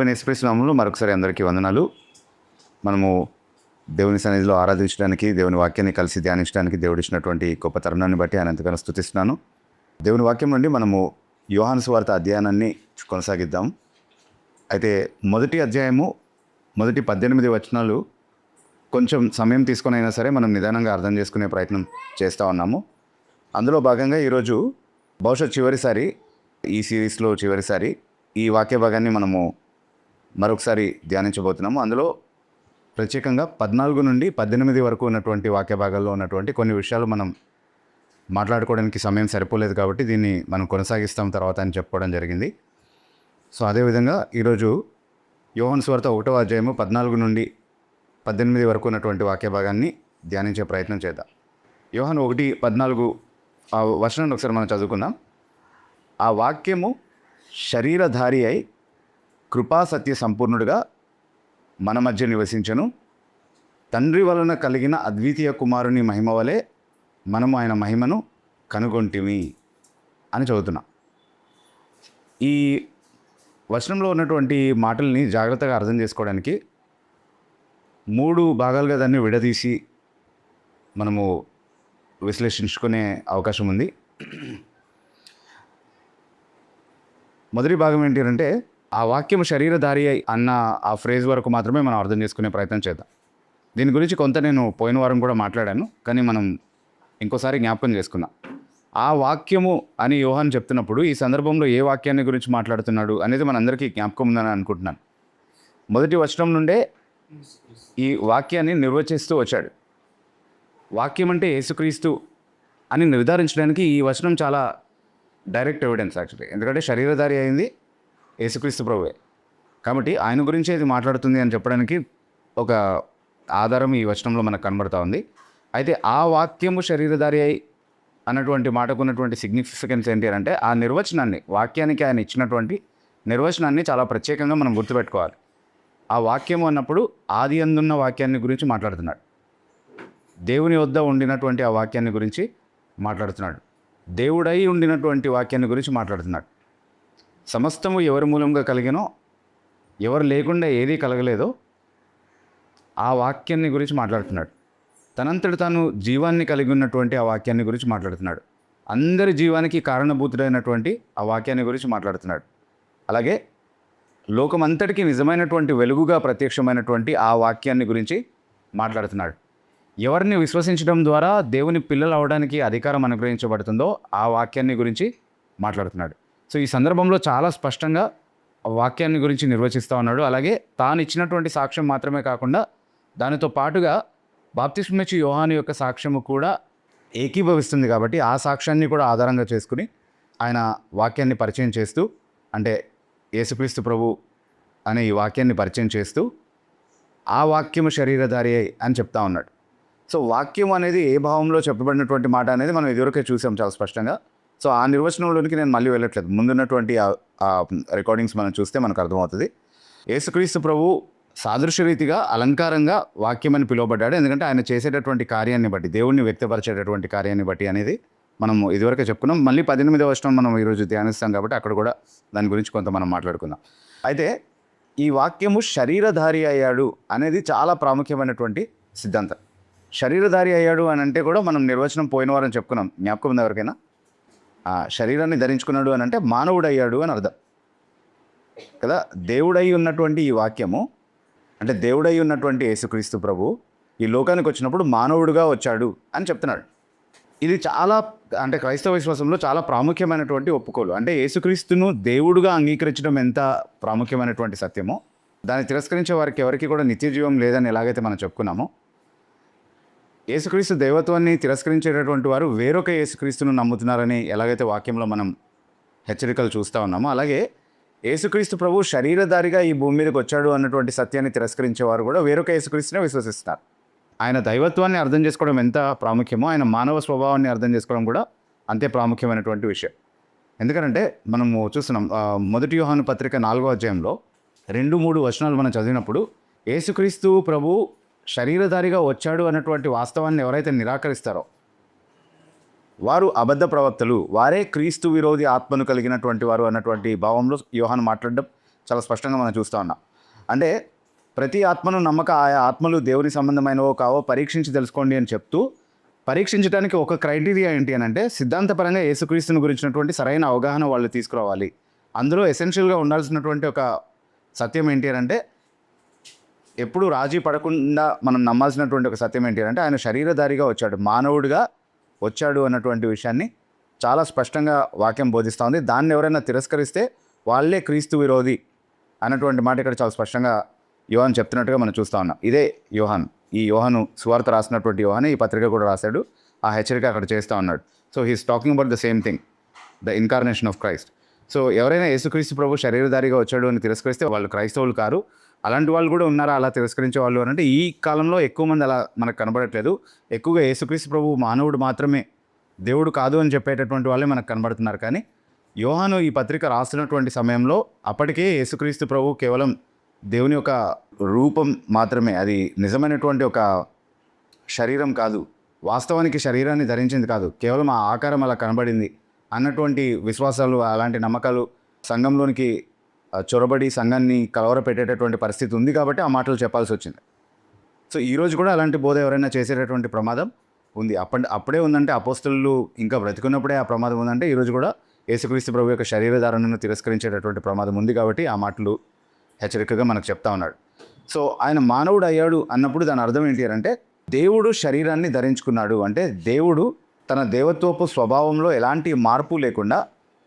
ప్రభువైన యేసుక్రీస్తు నామములో మరొకసారి అందరికీ వందనాలు. మనము దేవుని సన్నిధిలో ఆరాధించడానికి, దేవుని వాక్యాన్ని కలిసి ధ్యానించడానికి దేవుడిచ్చినటువంటి గొప్ప తరుణాన్ని బట్టి ఆయన ఎంతగానో స్తుతిస్తున్నాను. దేవుని వాక్యం నుండి మనము యోహాను సువార్త అధ్యయనాన్ని కొనసాగిద్దాం. అయితే మొదటి అధ్యాయము మొదటి 18 వచనాలు కొంచెం సమయం తీసుకొని అయినా సరే మనం నిదానంగా అర్థం చేసుకునే ప్రయత్నం చేస్తూ ఉన్నాము. అందులో భాగంగా ఈరోజు బహుశా చివరిసారి ఈ సిరీస్లో చివరిసారి ఈ వాక్య భాగాన్ని మనము మరొకసారి ధ్యానించబోతున్నాము. అందులో ప్రత్యేకంగా 14 నుండి 18 వరకు ఉన్నటువంటి వాక్య భాగాల్లో ఉన్నటువంటి కొన్ని విషయాలు మనం మాట్లాడుకోవడానికి సమయం సరిపోలేదు కాబట్టి దీన్ని మనం కొనసాగిస్తాం తర్వాత అని చెప్పుకోవడం జరిగింది. సో అదేవిధంగా ఈరోజు యోహాను సువార్త 1వ అధ్యాయము 14 నుండి 18 వరకు ఉన్నటువంటి వాక్య భాగాన్ని ధ్యానించే ప్రయత్నం చేద్దాం. యోహాను 1:14 ఆ వచనాన్ని ఒకసారి మనం చదువుకుందాం. ఆ వాక్యము శరీరధారి అయి కృపా సత్య సంపూర్ణుడిగా మన మధ్య నివసించను. తండ్రి వలన కలిగిన అద్వితీయ కుమారుని మహిమ వలె మనము ఆయన మహిమను కనుగొంటిమి అని చదువుతున్నాం. ఈ వచనంలో ఉన్నటువంటి మాటల్ని జాగ్రత్తగా అర్థం చేసుకోవడానికి 3 భాగాలుగా దాన్ని విడదీసి మనము విశ్లేషించుకునే అవకాశం ఉంది. మొదటి భాగం ఏంటి అంటే ఆ వాక్యం శరీరధారి అన్న ఆ ఫ్రేజ్ వరకు మాత్రమే మనం అర్థం చేసుకునే ప్రయత్నం చేద్దాం. దీని గురించి కొంత నేను పోయిన వారం కూడా మాట్లాడాను, కానీ మనం ఇంకోసారి జ్ఞాపకం చేసుకుందాం. ఆ వాక్యము అని యోహాను చెప్తున్నప్పుడు ఈ సందర్భంలో ఏ వాక్యాన్ని గురించి మాట్లాడుతున్నాడు అనేది మనందరికీ జ్ఞాపకం ఉందని అనుకుంటున్నాను. మొదటి వచనం నుండే ఈ వాక్యాన్ని నిర్వచిస్తూ వచ్చాడు. వాక్యం అంటే యేసుక్రీస్తు అని నిర్ధారించడానికి ఈ వచనం చాలా డైరెక్ట్ ఎవిడెన్స్ యాక్చువల్లీ. ఎందుకంటే శరీరధారి అయింది యేసుక్రీస్తు ప్రభువే కాబట్టి ఆయన గురించే ఇది మాట్లాడుతుంది అని చెప్పడానికి ఒక ఆధారం ఈ వచనంలో మనకు కనబడతా ఉంది. అయితే ఆ వాక్యము శరీరధారి అయి అన్నటువంటి మాటకు ఉన్నటువంటి సిగ్నిఫికెన్స్ ఏంటి అంటే ఆ నిర్వచనాన్ని, వాక్యానికి ఆయన ఇచ్చినటువంటి నిర్వచనాన్ని చాలా ప్రత్యేకంగా మనం గుర్తుపెట్టుకోవాలి. ఆ వాక్యము అన్నప్పుడు ఆది అందున్న వాక్యాన్ని గురించి మాట్లాడుతున్నాడు. దేవుని వద్ద ఉండినటువంటి ఆ వాక్యాన్ని గురించి మాట్లాడుతున్నాడు. దేవుడై ఉండినటువంటి వాక్యాన్ని గురించి మాట్లాడుతున్నాడు. సమస్తము ఎవరి మూలంగా కలిగినో, ఎవరు లేకుండా ఏదీ కలగలేదో ఆ వాక్యాన్ని గురించి మాట్లాడుతున్నాడు. తనంతటి తాను జీవాన్ని కలిగి ఉన్నటువంటి ఆ వాక్యాన్ని గురించి మాట్లాడుతున్నాడు. అందరి జీవానికి కారణభూతుడైనటువంటి ఆ వాక్యాన్ని గురించి మాట్లాడుతున్నాడు. అలాగే లోకమంతటికి నిజమైనటువంటి వెలుగుగా ప్రత్యక్షమైనటువంటి ఆ వాక్యాన్ని గురించి మాట్లాడుతున్నాడు. ఎవరిని విశ్వసించడం ద్వారా దేవుని పిల్లలు అవడానికి అధికారం అనుగ్రహించబడుతుందో ఆ వాక్యాన్ని గురించి మాట్లాడుతున్నాడు. సో ఈ సందర్భంలో చాలా స్పష్టంగా వాక్యాన్ని గురించి నిర్వచిస్తూ ఉన్నాడు. అలాగే తాను ఇచ్చినటువంటి సాక్ష్యం మాత్రమే కాకుండా దానితో పాటుగా బాప్తిస్మమిచ్చే యోహాను యొక్క సాక్ష్యము కూడా ఏకీభవిస్తుంది. కాబట్టి ఆ సాక్ష్యాన్ని కూడా ఆధారంగా చేసుకుని ఆయన వాక్యాన్ని పరిచయం చేస్తూ, అంటే యేసుక్రీస్తు ప్రభు అనే ఈ వాక్యాన్ని పరిచయం చేస్తూ ఆ వాక్యము శరీరధారి అని చెప్తా ఉన్నాడు. సో వాక్యం అనేది ఏ భావంలో చెప్పబడినటువంటి మాట అనేది మనం ఇదివరకే చూసాం చాలా స్పష్టంగా. సో ఆ నిర్వచనంలోనికి నేను మళ్ళీ వెళ్ళట్లేదు. ముందున్నటువంటి ఆ రికార్డింగ్స్ మనం చూస్తే మనకు అర్థమవుతుంది. యేసుక్రీస్తు ప్రభు సాదృశ్య రీతిగా అలంకారంగా వాక్యం అని పిలువబడ్డాడు. ఎందుకంటే ఆయన చేసేటటువంటి కార్యాన్ని బట్టి, దేవుణ్ణి వ్యక్తపరిచేటటువంటి కార్యాన్ని బట్టి అనేది మనం ఇదివరకే చెప్పుకున్నాం. మళ్ళీ 18వ వచనం మనం ఈరోజు ధ్యానిస్తాం కాబట్టి అక్కడ కూడా దాని గురించి కొంత మనం మాట్లాడుకుందాం. అయితే ఈ వాక్యము శరీరధారి అయ్యాడు అనేది చాలా ప్రాముఖ్యమైనటువంటి సిద్ధాంతం. శరీరధారి అయ్యాడు అని అంటే కూడా మనం నిర్వచనం పోయిన వారం చెప్పుకున్నాం. జ్ఞాపకం ఉంది ఎవరికైనా? ఆ శరీరాన్ని ధరించుకున్నాడు అని అంటే మానవుడు అయ్యాడు అని అర్థం కదా. దేవుడై ఉన్నటువంటి ఈ వాక్యము అంటే దేవుడై ఉన్నటువంటి యేసుక్రీస్తు ప్రభు ఈ లోకానికి వచ్చినప్పుడు మానవుడిగా వచ్చాడు అని చెప్తున్నాడు. ఇది చాలా అంటే క్రైస్తవ విశ్వాసంలో చాలా ప్రాముఖ్యమైనటువంటి ఒప్పుకోలు. అంటే యేసుక్రీస్తును దేవుడుగా అంగీకరించడం ఎంత ప్రాముఖ్యమైనటువంటి సత్యమో, దాన్ని తిరస్కరించే వారికి ఎవరికి కూడా నిత్య జీవం లేదని ఎలాగైతే మనం చెప్పుకున్నామో, యేసుక్రీస్తు దైవత్వాన్ని తిరస్కరించేటటువంటి వారు వేరొక యేసుక్రీస్తును నమ్ముతున్నారని ఎలాగైతే వాక్యంలో మనం హెచ్చరికలు చూస్తూ ఉన్నామో, అలాగే యేసుక్రీస్తు ప్రభు శరీరధారిగా ఈ భూమి మీదకి వచ్చాడు అన్నటువంటి సత్యాన్ని తిరస్కరించేవారు కూడా వేరొక యేసుక్రీస్తునే విశ్వసిస్తున్నారు. ఆయన దైవత్వాన్ని అర్థం చేసుకోవడం ఎంత ప్రాముఖ్యమో, ఆయన మానవ స్వభావాన్ని అర్థం చేసుకోవడం కూడా అంతే ప్రాముఖ్యమైనటువంటి విషయం. ఎందుకంటే మనము చూస్తున్నాం మొదటి యోహాను పత్రిక 4వ అధ్యాయంలో 2-3 వచనాలు మనం చదివినప్పుడు యేసుక్రీస్తు ప్రభు శరీరధారిగా వచ్చాడు అన్నటువంటి వాస్తవాన్ని ఎవరైతే నిరాకరిస్తారో వారు అబద్ధ ప్రవక్తలు, వారే క్రీస్తు విరోధి ఆత్మను కలిగినటువంటి వారు అన్నటువంటి భావంలో యోహాను మాట్లాడడం చాలా స్పష్టంగా మనం చూస్తూ ఉన్నాం. అంటే ప్రతి ఆత్మను నమ్మక ఆయా ఆత్మలు దేవుని సంబంధమైనవో కావో పరీక్షించి తెలుసుకోండి అని చెప్తూ, పరీక్షించడానికి ఒక క్రైటీరియా ఏంటి అని అంటే సిద్ధాంతపరంగా యేసుక్రీస్తుని గురించినటువంటి సరైన అవగాహన వాళ్ళు తీసుకురావాలి. అందులో ఎసెన్షియల్గా ఉండాల్సినటువంటి ఒక సత్యం ఏంటి అని అంటే, ఎప్పుడు రాజీ పడకుండా మనం నమ్మాల్సినటువంటి ఒక సత్యం ఏంటి అంటే ఆయన శరీరధారిగా వచ్చాడు, మానవుడిగా వచ్చాడు అన్నటువంటి విషయాన్ని చాలా స్పష్టంగా వాక్యం బోధిస్తూ ఉంది. దాన్ని ఎవరైనా తిరస్కరిస్తే వాళ్ళే క్రీస్తు విరోధి అన్నటువంటి మాట ఇక్కడ చాలా స్పష్టంగా యోహాను చెప్తున్నట్టుగా మనం చూస్తూ ఉన్నాం. ఇదే యోహాను, ఈ యోహాను సువార్త రాసినటువంటి యోహానే ఈ పత్రిక కూడా రాశాడు. ఆ హెచ్చరిక అక్కడ చేస్తూ ఉన్నాడు. So he's talking about the same thing, the incarnation of Christ. So ఎవరైనా యేసుక్రీస్తు ప్రభు శరీరధారిగా వచ్చాడు అని తిరస్కరిస్తే వాళ్ళు క్రైస్తవులు కారు. అలాంటి వాళ్ళు కూడా ఉన్నారా అలా తిరస్కరించే వాళ్ళు అని అంటే, ఈ కాలంలో ఎక్కువ మంది అలా మనకు కనబడట్లేదు. ఎక్కువగా యేసుక్రీస్తు ప్రభు మానవుడు మాత్రమే, దేవుడు కాదు అని చెప్పేటటువంటి వాళ్ళే మనకు కనబడుతున్నారు. కానీ యోహాను ఈ పత్రిక రాస్తున్నటువంటి సమయంలో అప్పటికే యేసుక్రీస్తు ప్రభు కేవలం దేవుని యొక్క రూపం మాత్రమే, అది నిజమైనటువంటి ఒక శరీరం కాదు, వాస్తవానికి శరీరాన్ని ధరించింది కాదు, కేవలం ఆ ఆకారం అలా కనబడింది అన్నటువంటి విశ్వాసాలు, అలాంటి నమ్మకాలు సంఘంలోనికి చొరబడి సంఘాన్ని కలవరపెట్టేటటువంటి పరిస్థితి ఉంది కాబట్టి ఆ మాటలు చెప్పాల్సి వచ్చింది. సో ఈరోజు కూడా అలాంటి బోధ ఎవరైనా చేసేటటువంటి ప్రమాదం ఉంది. అప్పుడే ఉందంటే, అపోస్తలులు ఇంకా బ్రతికున్నప్పుడే ఆ ప్రమాదం ఉందంటే, ఈరోజు కూడా యేసుక్రీస్తు ప్రభు యొక్క శరీరధారణను తిరస్కరించేటటువంటి ప్రమాదం ఉంది కాబట్టి ఆ మాటలు హెచ్చరికగా మనకు చెప్తా ఉన్నాడు. సో ఆయన మానవుడు అయ్యాడు అన్నప్పుడు దాని అర్థం ఏంటి అంటే, దేవుడు శరీరాన్ని ధరించుకున్నాడు అంటే దేవుడు తన దేవత్వపు స్వభావంలో ఎలాంటి మార్పు లేకుండా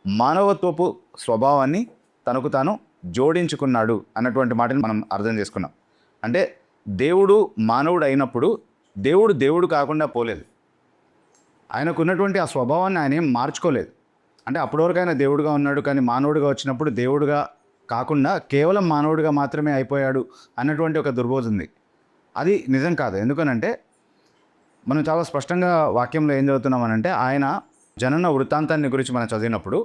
మానవత్వపు స్వభావాన్ని తనకు తాను జోడించుకున్నాడు అన్నటువంటి మాటని మనం అర్థం చేసుకున్నాం. అంటే దేవుడు మానవుడు అయినప్పుడు దేవుడు కాకుండా పోలేదు. ఆయనకున్నటువంటి ఆ స్వభావాన్ని ఆయన ఏం మార్చుకోలేదు. అంటే అప్పటి వరకు ఆయన దేవుడుగా ఉన్నాడు, కానీ మానవుడిగా వచ్చినప్పుడు దేవుడుగా కాకుండా కేవలం మానవుడిగా మాత్రమే అయిపోయాడు అన్నటువంటి ఒక దుర్బోధ ఉంది. అది నిజం కాదు. ఎందుకనంటే మనం చాలా స్పష్టంగా వాక్యంలో ఏం చదువుతున్నామనంటే, ఆయన జనన వృత్తాంతాన్ని గురించి మనం చదివినప్పుడు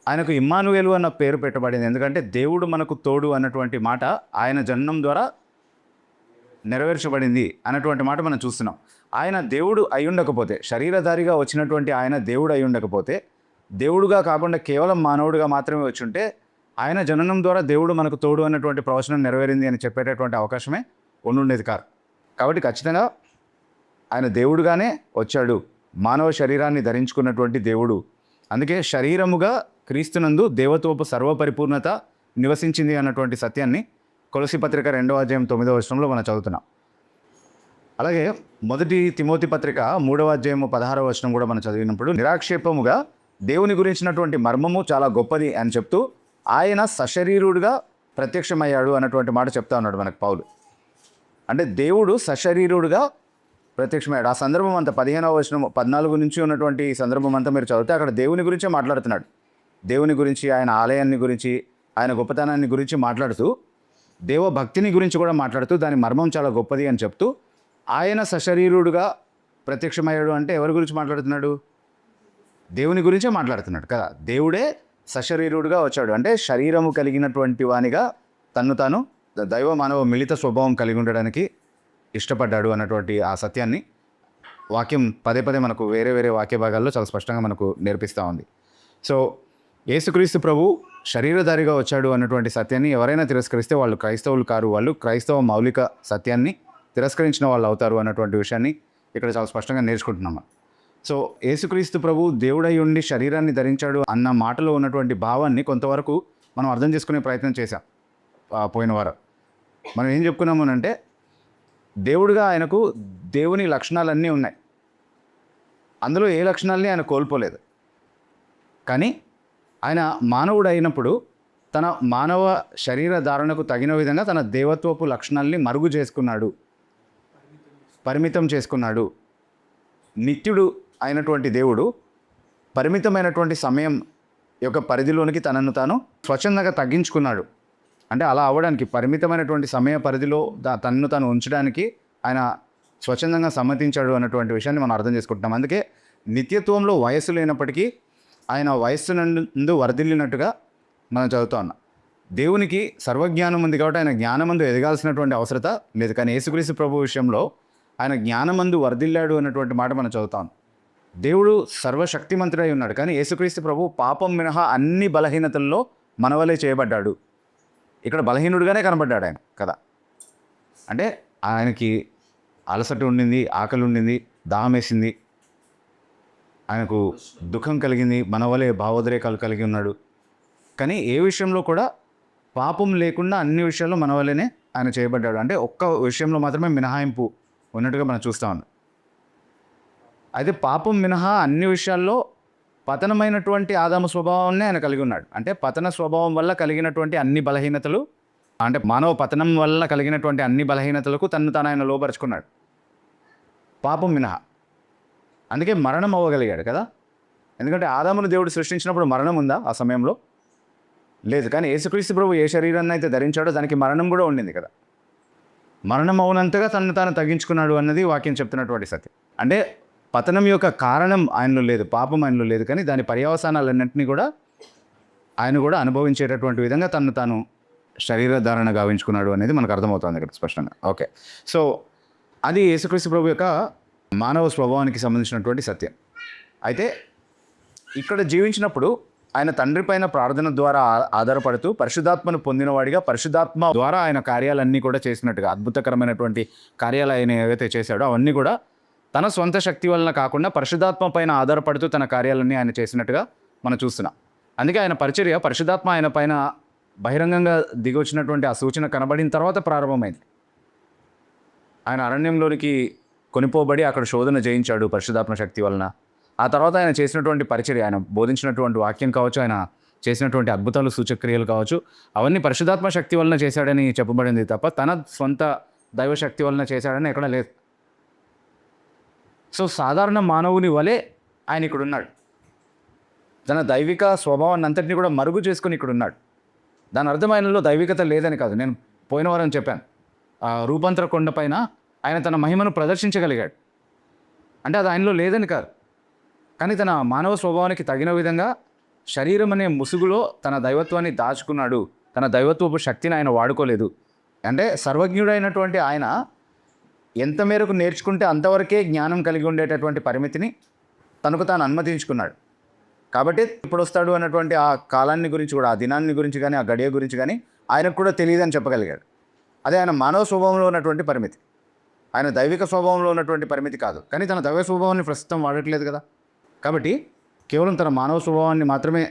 ఆయనకు ఇమ్మానుయేలు అన్న పేరు పెట్టబడింది. ఎందుకంటే దేవుడు మనకు తోడు అన్నటువంటి మాట ఆయన జననం ద్వారా నెరవేర్చబడింది అన్నటువంటి మాట మనం చూస్తున్నాం. ఆయన దేవుడు అయి ఉండకపోతే, శరీరధారిగా వచ్చినటువంటి ఆయన దేవుడు అయి ఉండకపోతే, దేవుడుగా కాకుండా కేవలం మానవుడిగా మాత్రమే వచ్చి ఉంటే, ఆయన జననం ద్వారా దేవుడు మనకు తోడు అన్నటువంటి ప్రవచనం నెరవేరింది అని చెప్పేటటువంటి అవకాశమే ఉండుండేది కాదు. కాబట్టి ఖచ్చితంగా ఆయన దేవుడుగానే వచ్చాడు, మానవ శరీరాన్ని ధరించుకున్నటువంటి దేవుడు. అందుకే శరీరముగా క్రీస్తునందు దేవత్వపు సర్వపరిపూర్ణత నివసించింది అన్నటువంటి సత్యాన్ని కొలసీ పత్రిక 2వ అధ్యాయం 9వ వచనంలో మనం చదువుతున్నాం. అలాగే 1 తిమోతి పత్రిక 3వ అధ్యాయం 16వ వచనం కూడా మనం చదివినప్పుడు, నిరాక్షేపముగా దేవుని గురించినటువంటి మర్మము చాలా గొప్పది అని చెప్తూ ఆయన సశరీరుడుగా ప్రత్యక్షమయ్యాడు అన్నటువంటి మాట చెప్తా ఉన్నాడు మనకు పౌలు. అంటే దేవుడు సశరీరుడుగా ప్రత్యక్షమయ్యాడు. ఆ సందర్భం అంతా 15వ వచనం 14 నుంచి ఉన్నటువంటి ఈ సందర్భం అంతా మీరు చదివితే అక్కడ దేవుని గురించే మాట్లాడుతున్నాడు. దేవుని గురించి, ఆయన ఆలయాన్ని గురించి, ఆయన గొప్పతనాన్ని గురించి మాట్లాడుతూ, దేవభక్తిని గురించి కూడా మాట్లాడుతూ దాని మర్మం చాలా గొప్పది అని చెప్తూ ఆయన సశరీరుడుగా ప్రత్యక్షమయ్యాడు. అంటే ఎవరి గురించి మాట్లాడుతున్నాడు? దేవుని గురించే మాట్లాడుతున్నాడు కదా. దేవుడే సశరీరుడుగా వచ్చాడు అంటే శరీరము కలిగినటువంటి వానిగా తన్ను తాను దైవ మానవ మిళిత స్వభావం కలిగి ఉండడానికి ఇష్టపడ్డాడు అన్నటువంటి ఆ సత్యాన్ని వాక్యం పదే పదే మనకు వేరే వేరే వాక్య భాగాల్లో చాలా స్పష్టంగా మనకు నేర్పిస్తూ ఉంది. సో యేసుక్రీస్తు ప్రభు శరీరధారిగా వచ్చాడు అన్నటువంటి సత్యాన్ని ఎవరైనా తిరస్కరిస్తే వాళ్ళు క్రైస్తవులు కారు, వాళ్ళు క్రైస్తవ మౌలిక సత్యాన్ని తిరస్కరించిన వాళ్ళు అవుతారు అన్నటువంటి విషయాన్ని ఇక్కడ చాలా స్పష్టంగా నేర్చుకుంటున్నాము. సో యేసుక్రీస్తు ప్రభు దేవుడై ఉండి శరీరాన్ని ధరించాడు అన్న మాటలో ఉన్నటువంటి భావాన్ని కొంతవరకు మనం అర్థం చేసుకునే ప్రయత్నం చేశాం పోయిన వారం. మనం ఏం చెప్పుకున్నాము అంటే, దేవుడిగా ఆయనకు దేవుని లక్షణాలన్నీ ఉన్నాయి, అందులో ఏ లక్షణాలని ఆయన కోల్పోలేదు. కానీ ఆయన మానవుడు అయినప్పుడు తన మానవ శరీర ధారణకు తగిన విధంగా తన దేవత్వపు లక్షణాలని మరుగు చేసుకున్నాడు, పరిమితం చేసుకున్నాడు. నిత్యుడు అయినటువంటి దేవుడు పరిమితమైనటువంటి సమయం యొక్క పరిధిలోనికి తనను తాను స్వచ్ఛందంగా తగ్గించుకున్నాడు. అంటే అలా అవ్వడానికి, పరిమితమైనటువంటి సమయ పరిధిలో తనను తాను ఉంచడానికి ఆయన స్వచ్ఛందంగా సమ్మతించాడు అన్నటువంటి విషయాన్ని మనం అర్థం చేసుకుంటున్నాం. అందుకే నిత్యత్వంలో వయస్సు లేనప్పటికీ ఆయన వయస్సు నందు వర్ధిల్లినట్టుగా మనం చదువుతూ ఉన్నాం. దేవునికి సర్వజ్ఞానం ఉంది కాబట్టి ఆయన జ్ఞానమందు ఎదగాల్సినటువంటి అవసరత లేదు. కానీ యేసుక్రీస్తు ప్రభు విషయంలో ఆయన జ్ఞానమందు వర్ధిల్లాడు అన్నటువంటి మాట మనం చదువుతాం. దేవుడు సర్వశక్తిమంతుడై ఉన్నాడు, కానీ యేసుక్రీస్తు ప్రభు పాపం మినహా అన్ని బలహీనతల్లో మనవలే చేయబడ్డాడు. ఇక్కడ బలహీనుడిగానే కనబడ్డాడు ఆయన కదా. అంటే ఆయనకి అలసట ఉండింది, ఆకలి ఉండింది, దాహం వేసింది, ఆయనకు దుఃఖం కలిగింది, మన వలె భావోద్రేకాలు కలిగి ఉన్నాడు. కానీ ఏ విషయంలో కూడా పాపం లేకుండా అన్ని విషయాల్లో మన వల్లనే ఆయన చేయబడ్డాడు. అంటే ఒక్క విషయంలో మాత్రమే మినహాయింపు ఉన్నట్టుగా మనం చూస్తూ ఉన్నాం. అయితే పాపం మినహా అన్ని విషయాల్లో పతనమైనటువంటి ఆదాము స్వభావాన్ని ఆయన కలిగి ఉన్నాడు. అంటే పతన స్వభావం వల్ల కలిగినటువంటి అన్ని బలహీనతలు, అంటే మానవ పతనం వల్ల కలిగినటువంటి అన్ని బలహీనతలకు తను ఆయన లోపరుచుకున్నాడు, పాపం మినహా. అందుకే మరణం అవ్వగలిగాడు కదా. ఎందుకంటే ఆదామును దేవుడు సృష్టించినప్పుడు మరణం ఉందా ఆ సమయంలో? లేదు. కానీ యేసుక్రీస్తు ప్రభు ఏ శరీరాన్ని అయితే ధరించాడో దానికి మరణం కూడా ఉండింది కదా. మరణం అవునంతగా తను తాను తగ్గించుకున్నాడు అన్నది వాక్యం చెప్తున్నటువంటి సత్యం. అంటే పతనం యొక్క కారణం ఆయనలో లేదు, పాపం ఆయనలో లేదు, కానీ దాని పర్యవసానాలన్నింటినీ కూడా ఆయన కూడా అనుభవించేటటువంటి విధంగా తను తాను శరీరధారణ గావించుకున్నాడు అనేది మనకు అర్థమవుతుంది ఇక్కడ స్పష్టంగా. ఓకే, సో అది యేసుక్రీస్తు ప్రభు యొక్క మానవ స్వభావానికి సంబంధించినటువంటి సత్యం. అయితే ఇక్కడ జీవించినప్పుడు ఆయన తండ్రి పైన ప్రార్థన ద్వారా ఆధారపడుతూ పరిశుద్ధాత్మను పొందినవాడిగా, పరిశుద్ధాత్మ ద్వారా ఆయన కార్యాలన్నీ కూడా చేసినట్టుగా, అద్భుతకరమైనటువంటి కార్యాలు ఆయన ఏవైతే చేశాడో అవన్నీ కూడా తన సొంత శక్తి వలన కాకుండా పరిశుద్ధాత్మ పైన ఆధారపడుతూ తన కార్యాలన్నీ ఆయన చేసినట్టుగా మనం చూస్తున్నాం. అందుకే ఆయన పరిచర్య పరిశుద్ధాత్మ ఆయన పైన బహిరంగంగా దిగొచ్చినటువంటి ఆ సూచన కనబడిన తర్వాత ప్రారంభమైంది. ఆయన అరణ్యంలోనికి కొనిపోబడి అక్కడ శోధన జయించాడు పరిశుద్ధాత్మ శక్తి వలన. ఆ తర్వాత ఆయన చేసినటువంటి పరిచర్య, ఆయన బోధించినటువంటి వాక్యం కావచ్చు, ఆయన చేసినటువంటి అద్భుతాలు, సూచక్రియలు కావచ్చు, అవన్నీ పరిశుద్ధాత్మ శక్తి వలన చేశాడని చెప్పబడింది తప్ప తన సొంత దైవశక్తి వలన చేశాడని ఎక్కడ లేదు. సో సాధారణ మానవుని వలె ఆయన ఇక్కడ ఉన్నాడు. తన దైవిక స్వభావాన్ని అంతటినీ కూడా మరుగు చేసుకుని ఇక్కడ ఉన్నాడు. దాని అర్థం ఆయనలో దైవికత లేదని కాదు. నేను పోయిన వారం చెప్పాను, ఆ రూపాంతర కొండ పైన ఆయన తన మహిమను ప్రదర్శించగలిగాడు. అంటే అది ఆయనలో లేదని కాదు, కానీ తన మానవ స్వభావానికి తగిన విధంగా శరీరం అనే ముసుగులో తన దైవత్వాన్ని దాచుకున్నాడు. తన దైవత్వపు శక్తిని ఆయన వాడుకోలేదు. అంటే సర్వజ్ఞుడైనటువంటి ఆయన ఎంత మేరకు నేర్చుకుంటే అంతవరకే జ్ఞానం కలిగి ఉండేటటువంటి పరిమితిని తనకు తాను అనుమతించుకున్నాడు. కాబట్టి ఇప్పుడు వస్తాడు అన్నటువంటి ఆ కాలాన్ని గురించి కూడా, ఆ దినాన్ని గురించి కానీ, ఆ గడియ గురించి కానీ ఆయనకు కూడా తెలియదని చెప్పగలిగాడు. అదే ఆయన మానవ స్వభావంలో ఉన్నటువంటి పరిమితి, ఆయన దైవిక స్వభావంలో ఉన్నటువంటి పరిమితి కాదు. కానీ తన దైవ స్వభావాన్ని ప్రస్తుతం వాడట్లేదు కదా. కాబట్టి కేవలం తన మానవ స్వభావాన్ని మాత్రమే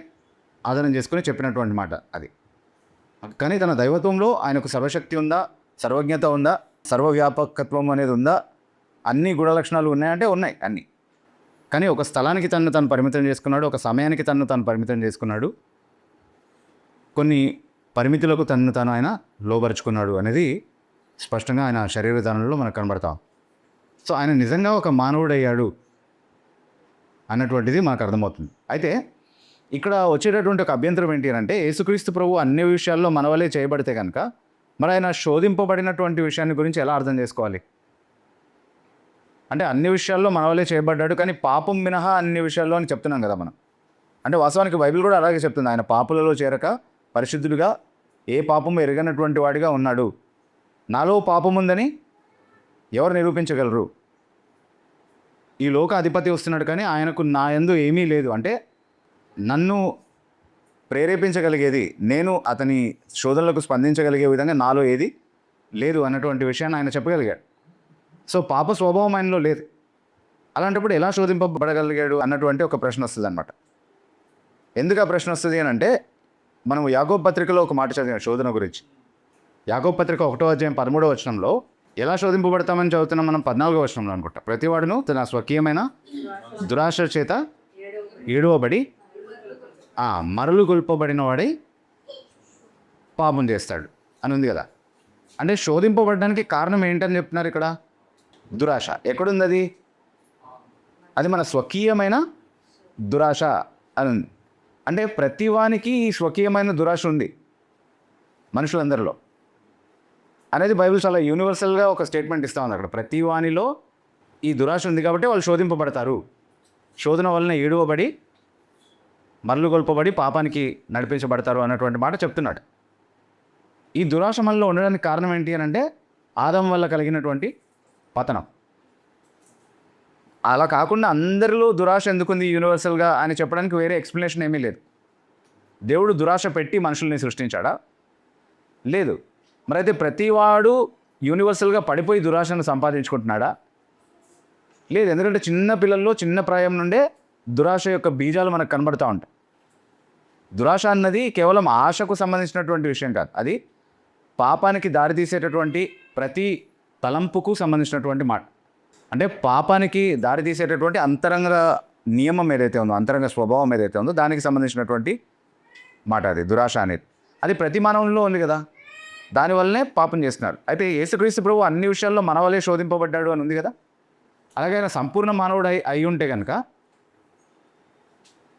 ఆధారం చేసుకుని చెప్పినటువంటి మాట అది. కానీ తన దైవత్వంలో ఆయనకు సర్వశక్తి ఉందా, సర్వజ్ఞత ఉందా, సర్వవ్యాపకత్వం అనేది ఉందా, అన్ని గుణలక్షణాలు ఉన్నాయంటే ఉన్నాయి అన్నీ. కానీ ఒక స్థలానికి తను తను పరిమితం చేసుకున్నాడు, ఒక సమయానికి తను తను పరిమితం చేసుకున్నాడు, కొన్ని పరిమితులకు తను తాను ఆయన లోబరుచుకున్నాడు అనేది స్పష్టంగా ఆయన శరీరధారణలో మనకు కనబడతాం. సో ఆయన నిజంగా ఒక మానవుడయ్యాడు అన్నటువంటిది మనకు అర్థమవుతుంది. అయితే ఇక్కడ వచ్చేటటువంటి ఒక అభ్యంతరం ఏంటి అంటే, యేసుక్రీస్తు ప్రభు అన్ని విషయాల్లో మన వలే చేయబడితే కనుక మరి ఆయన శోధింపబడినటువంటి విషయాన్ని గురించి ఎలా అర్థం చేసుకోవాలి? అంటే అన్ని విషయాల్లో మన వలే చేయబడ్డాడు, కానీ పాపం మినహా అన్ని విషయాల్లో అని చెప్తున్నాం కదా మనం. అంటే వాస్తవానికి బైబిల్ కూడా అలాగే చెప్తుంది, ఆయన పాపులలో చేరక పరిశుద్ధుడిగా ఏ పాపము ఎరగనటువంటి వాడిగా ఉన్నాడు. నాలో పాపం ఉందని ఎవరు నిరూపించగలరు? ఈ లోక అధిపతి వస్తున్నాడు, కానీ ఆయనకు నా యందు ఏమీ లేదు. అంటే నన్ను ప్రేరేపించగలిగేది, నేను అతని శోధనలకు స్పందించగలిగే విధంగా నాలో ఏది లేదు అన్నటువంటి విషయాన్ని ఆయన చెప్పగలిగాడు. సో పాప స్వభావం ఆయనలో లేదు. అలాంటప్పుడు ఎలా శోధింపబడగలిగాడు అన్నటువంటి ఒక ప్రశ్న వస్తుంది అనమాట. ఎందుకు ఆ ప్రశ్న వస్తుంది అని అంటే, మనం యాకోబు పత్రికలో ఒక మాట చదివాం శోధన గురించి. యాకోబు పత్రిక 1వ అధ్యాయం 13వ వచనంలో ఎలా శోధింపబడతామని చదువుతున్నాం మనం? 14వ వచనంలో అనుకుంటా. ప్రతివాడును తన స్వకీయమైన దురాశ చేత ఏడవబడి మరలు గొల్పబడిన వాడై పాపం చేస్తాడు అని ఉంది కదా. అంటే శోధింపబడడానికి కారణం ఏంటని చెప్తున్నారు ఇక్కడ? దురాశ. ఎక్కడుంది అది? అది మన స్వకీయమైన దురాశ అని ఉంది. అంటే ప్రతివానికి ఈ స్వకీయమైన దురాశ ఉంది మనుషులందరిలో అనేది బైబిల్ చాలా యూనివర్సల్గా ఒక స్టేట్మెంట్ ఇస్తూ ఉంది అక్కడ. ప్రతివానిలో ఈ దురాశ ఉంది కాబట్టి వాళ్ళు శోధింపబడతారు. శోధన వలన ఏడవబడి మరలు గొల్పబడి పాపానికి నడిపించబడతారు అన్నటువంటి మాట చెప్తున్నాడు. ఈ దురాశ మనలో ఉండడానికి కారణం ఏంటి అని అంటే, ఆదాము వల్ల కలిగినటువంటి పతనం. అలా కాకుండా అందరిలో దురాశ ఎందుకుంది యూనివర్సల్గా అని చెప్పడానికి వేరే ఎక్స్ప్లెనేషన్ ఏమీ లేదు. దేవుడు దురాశ పెట్టి మనుషుల్ని సృష్టించాడా? లేదు. మరి అయితే ప్రతివాడు యూనివర్సల్గా పడిపోయి దురాశను సంపాదించుకుంటున్నాడా? లేదు. ఎందుకంటే చిన్న పిల్లల్లో చిన్న ప్రాయం నుండే దురాశ యొక్క బీజాలు మనకు కనబడుతూ ఉంటాయి. దురాశ అన్నది కేవలం ఆశకు సంబంధించినటువంటి విషయం కాదు. అది పాపానికి దారితీసేటటువంటి ప్రతి తలంపుకు సంబంధించినటువంటి మాట. అంటే పాపానికి దారితీసేటటువంటి అంతరంగ నియమం ఏదైతే ఉందో, అంతరంగ స్వభావం ఏదైతే ఉందో దానికి సంబంధించినటువంటి మాట అది దురాశ అనేది. అది ప్రతి మానవుల్లో ఉంది కదా, దానివల్లనే పాపం చేస్తున్నారు. అయితే యేసుక్రీస్తు ప్రభు అన్ని విషయాల్లో మన వల్లే శోధింపబడ్డాడు అని ఉంది కదా. అలాగే ఆయన సంపూర్ణ మానవుడు అయి ఉంటే కనుక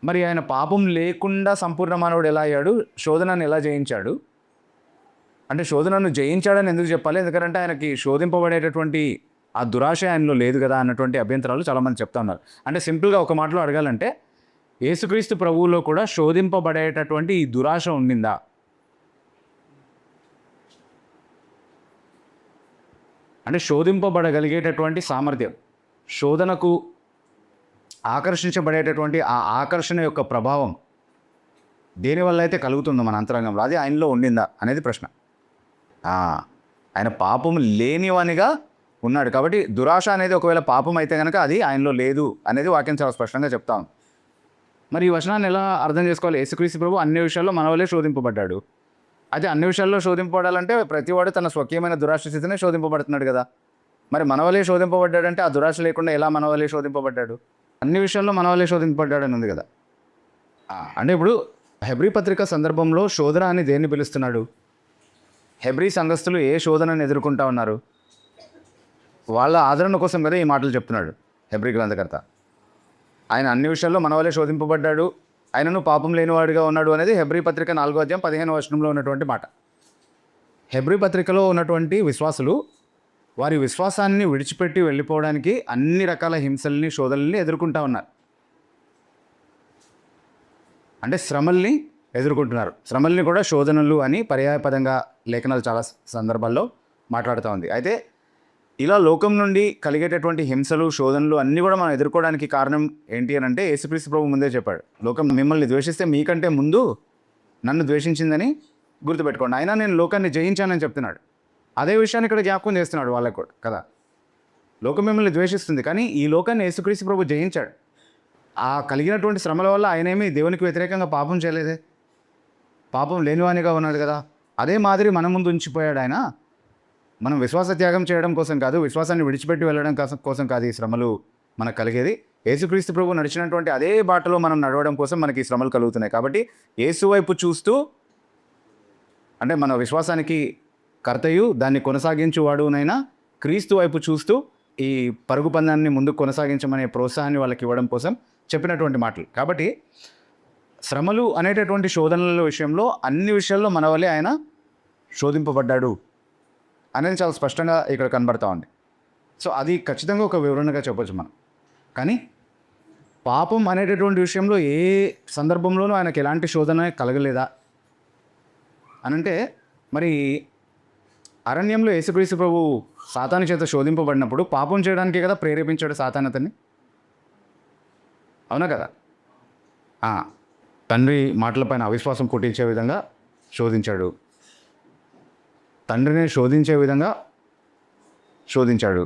మరి ఆయన పాపం లేకుండా సంపూర్ణ మానవుడు ఎలా అయ్యాడు, శోధనను ఎలా జయించాడు? అంటే శోధనను జయించాడని ఎందుకు చెప్పాలి? ఎందుకంటే ఆయనకి శోధింపబడేటటువంటి ఆ దురాశ ఆయనలో లేదు కదా అన్నటువంటి అభ్యంతరాలు చాలామంది చెప్తా ఉన్నారు. అంటే సింపుల్గా ఒక మాటలో అడగాలంటే యేసుక్రీస్తు ప్రభువులో కూడా శోధింపబడేటటువంటి ఈ దురాశ ఉండిందా? అంటే శోధింపబడగలిగేటటువంటి సామర్థ్యం, శోధనకు ఆకర్షించబడేటటువంటి ఆ ఆకర్షణ యొక్క ప్రభావం దేనివల్ల అయితే కలుగుతుందో మన అంతరంగంలో, అది ఆయనలో ఉండిందా అనేది ప్రశ్న. ఆయన పాపం లేనివానిగా ఉన్నాడు కాబట్టి దురాశ అనేది ఒకవేళ పాపం అయితే కనుక అది ఆయనలో లేదు అనేది వాక్యం చాలా స్పష్టంగా చెప్తాం. మరి ఈ వచనాన్ని ఎలా అర్థం చేసుకోవాలి? యేసుక్రీస్తు ప్రభు అన్ని విషయాల్లో మన వల్లే శోధింపబడ్డాడు. అయితే అన్ని విషయాల్లో శోధింపబడాలంటే ప్రతివాడు తన స్వకీయమైన దురాశ స్థితినే శోధింపబడుతున్నాడు కదా. మరి మన వల్లే శోధింపబడ్డాడంటే ఆ దురాశ లేకుండా ఎలా మన వల్లే శోధింపబడ్డాడు? అన్ని విషయాల్లో మన వల్లే శోధింపబడ్డాడని ఉంది కదా. అంటే ఇప్పుడు హెబ్రీ పత్రిక సందర్భంలో శోధన అని దేన్ని పిలుస్తున్నాడు? హెబ్రీ సంఘస్థులు ఏ శోధనను ఎదుర్కొంటా ఉన్నారు? వాళ్ళ ఆదరణ కోసం కదా ఈ మాటలు చెప్తున్నాడు హెబ్రీ గ్రంథకర్త. ఆయన అన్ని విషయాల్లో మన వల్లే శోధింపబడ్డాడు, ఆయనను పాపం లేనివాడిగా ఉన్నాడు అనేది హెబ్రీ పత్రిక 4వ అధ్యాయం 15వ వచనంలో ఉన్నటువంటి మాట. హెబ్రీ పత్రికలో ఉన్నటువంటి విశ్వాసులు వారి విశ్వాసాన్ని విడిచిపెట్టి వెళ్ళిపోవడానికి అన్ని రకాల హింసల్ని, శోధనల్ని ఎదుర్కొంటా ఉన్నారు. అంటే శ్రమల్ని ఎదుర్కొంటున్నారు. శ్రమల్ని కూడా శోధనలు అని పర్యాయపదంగా లేఖనాలు చాలా సందర్భాల్లో మాట్లాడుతూ ఉంది. అయితే ఇలా లోకం నుండి కలిగేటటువంటి హింసలు, శోధనలు అన్నీ కూడా మనం ఎదుర్కోవడానికి కారణం ఏంటి అని అంటే యేసుక్రీస్తు ప్రభు ముందే చెప్పాడు, లోకం మిమ్మల్ని ద్వేషిస్తే మీకంటే ముందు నన్ను ద్వేషించిందని గుర్తుపెట్టుకోండి. అయినా నేను లోకాన్ని జయించానని చెప్తున్నాడు. అదే విషయాన్ని ఇక్కడ జ్ఞాపకం చేస్తున్నాడు వాళ్ళకు కూడా కదా. లోకం మిమ్మల్ని ద్వేషిస్తుంది, కానీ ఈ లోకాన్ని యేసుక్రీస్తు ప్రభు జయించాడు. ఆ కలిగినటువంటి శ్రమల వల్ల ఆయనేమి దేవునికి వ్యతిరేకంగా పాపం చేయలేదే, పాపం లేనివానిగా ఉన్నాడు కదా. అదే మాదిరి మన ముందు ఉంచిపోయాడు ఆయన. మనం విశ్వాస త్యాగం చేయడం కోసం కాదు, విశ్వాసాన్ని విడిచిపెట్టి వెళ్ళడం కోసం కాదు ఈ శ్రమలు మనకు కలిగేది. యేసుక్రీస్తు ప్రభు నడిచినటువంటి అదే బాటలో మనం నడవడం కోసం మనకి ఈ శ్రమలు కలుగుతున్నాయి. కాబట్టి యేసు వైపు చూస్తూ, అంటే మన విశ్వాసానికి కర్తయు దాన్ని కొనసాగించువాడునైనా క్రీస్తు వైపు చూస్తూ ఈ పరుగు పందాన్ని ముందుకు కొనసాగించమనే ప్రోత్సాహాన్ని వాళ్ళకి ఇవ్వడం కోసం చెప్పినటువంటి మాటలు. కాబట్టి శ్రమలు అనేటటువంటి శోధనల విషయంలో అన్ని విషయాల్లో మన వల్లే ఆయన శోధింపబడ్డాడు అనేది చాలా స్పష్టంగా ఇక్కడ కనబడతా ఉంది. సో అది ఖచ్చితంగా ఒక వివరణగా చెప్పొచ్చు మనం. కానీ పాపం అనేటటువంటి విషయంలో ఏ సందర్భంలోనూ ఆయనకు ఎలాంటి శోధన కలగలేదా అనంటే, మరి అరణ్యంలో యేసుక్రీస్తు ప్రభు సాతాను చేత శోధింపబడినప్పుడు పాపం చేయడానికే కదా ప్రేరేపించాడు సాతాను అతన్ని, అవునా కదా. తండ్రి మాటలపైన అవిశ్వాసం పుట్టించే విధంగా శోధించాడు, తండ్రిని శోధించే విధంగా శోధించాడు.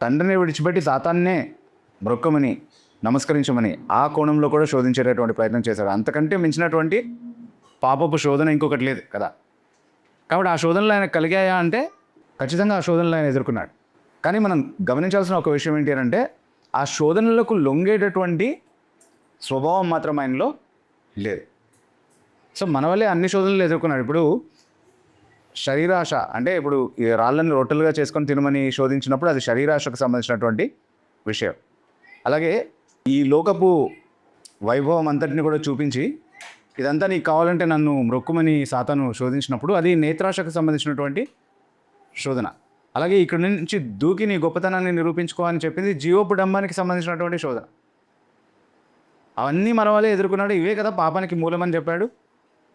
తండ్రిని విడిచిపెట్టి సాతాన్నే మొక్కమని, నమస్కరించమని ఆ కోణంలో కూడా శోధించేటటువంటి ప్రయత్నం చేశాడు. అంతకంటే మించినటువంటి పాపపు శోధన ఇంకొకటి లేదు కదా. కాబట్టి ఆ శోధనలు ఆయన కలిగాయా అంటే ఖచ్చితంగా ఆ శోధనలు ఆయన ఎదుర్కొన్నాడు. కానీ మనం గమనించాల్సిన ఒక విషయం ఏంటి అంటే, ఆ శోధనలకు లొంగేటటువంటి స్వభావం మాత్రం ఆయనలో లేదు. సో మన వల్లే అన్ని శోధనలు ఎదుర్కొన్నాడు. ఇప్పుడు శరీరాశ అంటే ఇప్పుడు ఈ రాళ్ళని రొట్టెలుగా చేసుకొని తినమని శోధించినప్పుడు అది శరీరాశకు సంబంధించినటువంటి విషయం. అలాగే ఈ లోకపు వైభవం అంతటిని కూడా చూపించి ఇదంతా నీకు కావాలంటే నన్ను మొక్కుమని సాతాను శోధించినప్పుడు అది నేత్రాశకు సంబంధించినటువంటి శోధన. అలాగే ఇక్కడ నుంచి దూకి నీ గొప్పతనాన్ని నిరూపించుకోవాలని చెప్పింది జీవపు డంబానికి సంబంధించినటువంటి శోధన. అవన్నీ మన వల్లే ఎదుర్కొన్నాడు. ఇవే కదా పాపానికి మూలమని చెప్పాడు.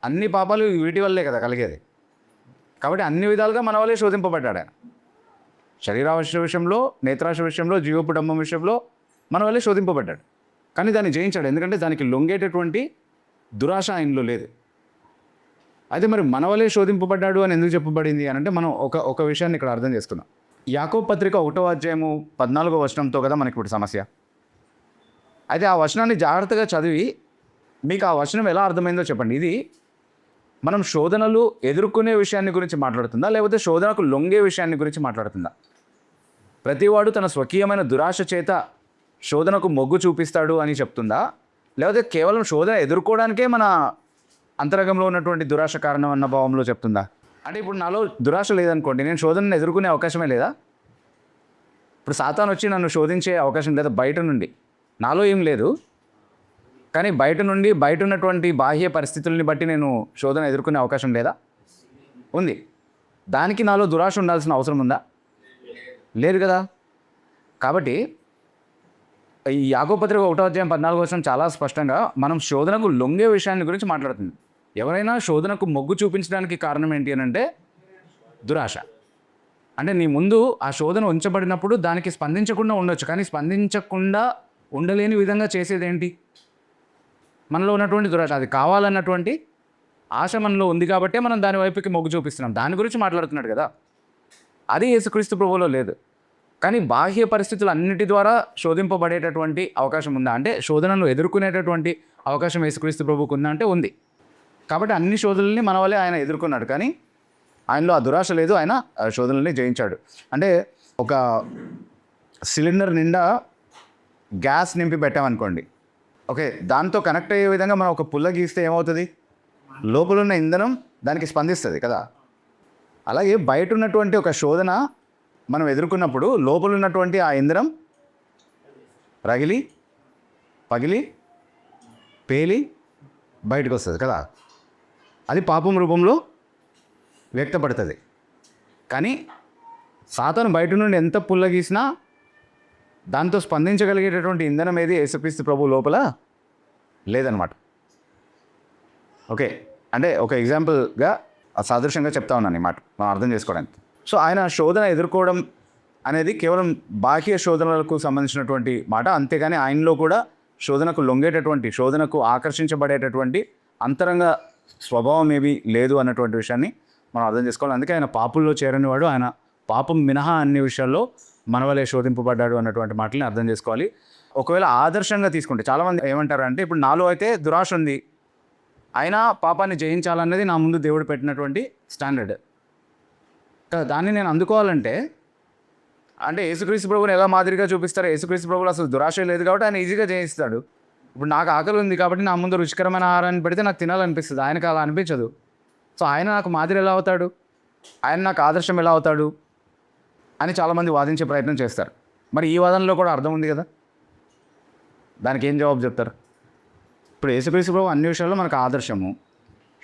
అన్ని పాపాలు వీటి వల్లే కదా కలిగేది. కాబట్టి అన్ని విధాలుగా మన వల్లే శోధింపబడ్డాడు ఆయన. శరీరాశ విషయంలో, నేత్రాశ విషయంలో, జీవపు డంబం విషయంలో మన వల్లే శోధింపబడ్డాడు. కానీ దాన్ని జయించాడు. ఎందుకంటే దానికి లొంగేటటువంటి దురాశ ఆయనలో లేదు. అయితే మరి మన వలే శోధింపబడ్డాడు అని ఎందుకు చెప్పబడింది అని అంటే మనం ఒక విషయాన్ని ఇక్కడ అర్థం చేసుకున్నాం. యాకోబు పత్రిక 1వ అధ్యాయము 14వ వచనంతో కదా మనకి ఇప్పుడు సమస్య. అయితే ఆ వచనాన్ని జాగ్రత్తగా చదివి మీకు ఆ వచనం ఎలా అర్థమైందో చెప్పండి. ఇది మనం శోధనలు ఎదుర్కొనే విషయాన్ని గురించి మాట్లాడుతుందా, లేకపోతే శోధనకు లొంగే విషయాన్ని గురించి మాట్లాడుతుందా? ప్రతివాడు తన స్వకీయమైన దురాశ చేత శోధనకు మొగ్గు చూపిస్తాడు అని చెప్తుందా, లేకపోతే కేవలం శోధన ఎదుర్కోవడానికే మన అంతరంగంలో ఉన్నటువంటి దురాశ కారణం అన్న భావంలో చెప్తుందా? అంటే ఇప్పుడు నాలో దురాశ లేదనుకోండి, నేను శోధనను ఎదుర్కొనే అవకాశమే లేదా? ఇప్పుడు సాతాను వచ్చి నన్ను శోధించే అవకాశం లేదా? బయట నుండి నాలో ఏం లేదు, కానీ బయట నుండి బయట ఉన్నటువంటి బాహ్య పరిస్థితుల్ని బట్టి నేను శోధన ఎదుర్కొనే అవకాశం లేదా? ఉంది. దానికి నాలో దురాశ ఉండాల్సిన అవసరం ఉందా? లేదు కదా. కాబట్టి ఈ యాకోబు పత్రిక 1వ అధ్యాయం 14వ వచనం చాలా స్పష్టంగా మనం శోధనకు లొంగే విషయాన్ని గురించి మాట్లాడుతుంది. ఎవరైనా శోధనకు మొగ్గు చూపించడానికి కారణం ఏంటి అని అంటే దురాశ. అంటే నీ ముందు ఆ శోధన ఉంచబడినప్పుడు దానికి స్పందించకుండా ఉండొచ్చు, కానీ స్పందించకుండా ఉండలేని విధంగా చేసేది ఏంటి? మనలో ఉన్నటువంటి దురాశ. అది కావాలన్నటువంటి ఆశ మనలో ఉంది కాబట్టే మనం దాని వైపుకి మొగ్గు చూపిస్తున్నాం. దాని గురించి మాట్లాడుతున్నాడు కదా. అది యేసుక్రీస్తు ప్రభువులో లేదు. కానీ బాహ్య పరిస్థితులు అన్నిటి ద్వారా శోధింపబడేటటువంటి అవకాశం ఉందా అంటే శోధనను ఎదుర్కొనేటటువంటి అవకాశం యేసుక్రీస్తు ప్రభువుకు ఉందా అంటే ఉంది. కాబట్టి అన్ని శోధనల్ని మన వల్లే ఆయన ఎదుర్కొన్నాడు, కానీ ఆయనలో ఆ దురాశ లేదు. ఆయన శోధనల్ని జయించాడు. అంటే ఒక సిలిండర్ నిండా గ్యాస్ నింపి పెట్టామనుకోండి, ఓకే, దాంతో కనెక్ట్ అయ్యే విధంగా మనం ఒక పుల్ల గీస్తే ఏమవుతుంది? లోపల ఉన్న ఇంధనం దానికి స్పందిస్తుంది కదా. అలాగే బయట ఉన్నటువంటి ఒక శోధన మనం ఎదుర్కొన్నప్పుడు లోపల ఉన్నటువంటి ఆ ఇంధనం రగిలి పగిలి పేలి బయటకు వస్తుంది కదా. అది పాపం రూపంలో వ్యక్తపడుతుంది. కానీ సాతాను బయట నుండి ఎంత పుల్ల గీసినా దాంతో స్పందించగలిగేటటువంటి ఇంధనం ఏది యేసుక్రీస్తు ప్రభు లోపల లేదనమాట. ఓకే, అంటే ఒక ఎగ్జాంపుల్గా సాదృశ్యంగా చెప్తా ఉన్నాను ఈ మాట మనం అర్థం చేసుకోవడానికి. సో ఆయన శోధన ఎదుర్కోవడం అనేది కేవలం బాహ్య శోధనలకు సంబంధించినటువంటి మాట, అంతేగాని ఆయనలో కూడా శోధనకు లొంగేటటువంటి, శోధనకు ఆకర్షించబడేటటువంటి అంతరంగ స్వభావం ఏవి లేదు అన్నటువంటి విషయాన్ని మనం అర్థం చేసుకోవాలి. అందుకే ఆయన పాపుల్లో చేరనివాడు, ఆయన పాపం మినహా అన్ని విషయాల్లో మన వలే శోధింపబడ్డాడు అన్నటువంటి మాటల్ని అర్థం చేసుకోవాలి. ఒకవేళ ఆదర్శంగా తీసుకుంటే చాలామంది ఏమంటారు అంటే, ఇప్పుడు నాలో అయితే దురాశ ఉంది, అయినా పాపాన్ని జయించాలన్నది నా ముందు దేవుడు పెట్టినటువంటి స్టాండర్డ్. దాన్ని నేను అందుకోవాలంటే అంటే యేసుక్రీస్తు ప్రభువుని ఎలా మాదిరిగా చూపిస్తారు? యేసుక్రీస్తు ప్రభువులు అసలు దురాశ లేదు కాబట్టి ఆయన ఈజీగా జయిస్తాడు. ఇప్పుడు నాకు ఆకలి ఉంది కాబట్టి నా ముందు రుచికరమైన ఆహారాన్ని పెడితే నాకు తినాలనిపిస్తుంది, ఆయనకు అలా అనిపించదు. సో ఆయన నాకు మాదిరి ఎలా అవుతాడు? ఆయన నాకు ఆదర్శం ఎలా అవుతాడు అని చాలామంది వాదించే ప్రయత్నం చేస్తారు. మరి ఈ వాదనలో కూడా అర్థం ఉంది కదా. దానికి ఏం జవాబు చెప్తారు? ఇప్పుడు యేసుక్రీస్తు ప్రభు అన్ని విషయాల్లో మనకు ఆదర్శము,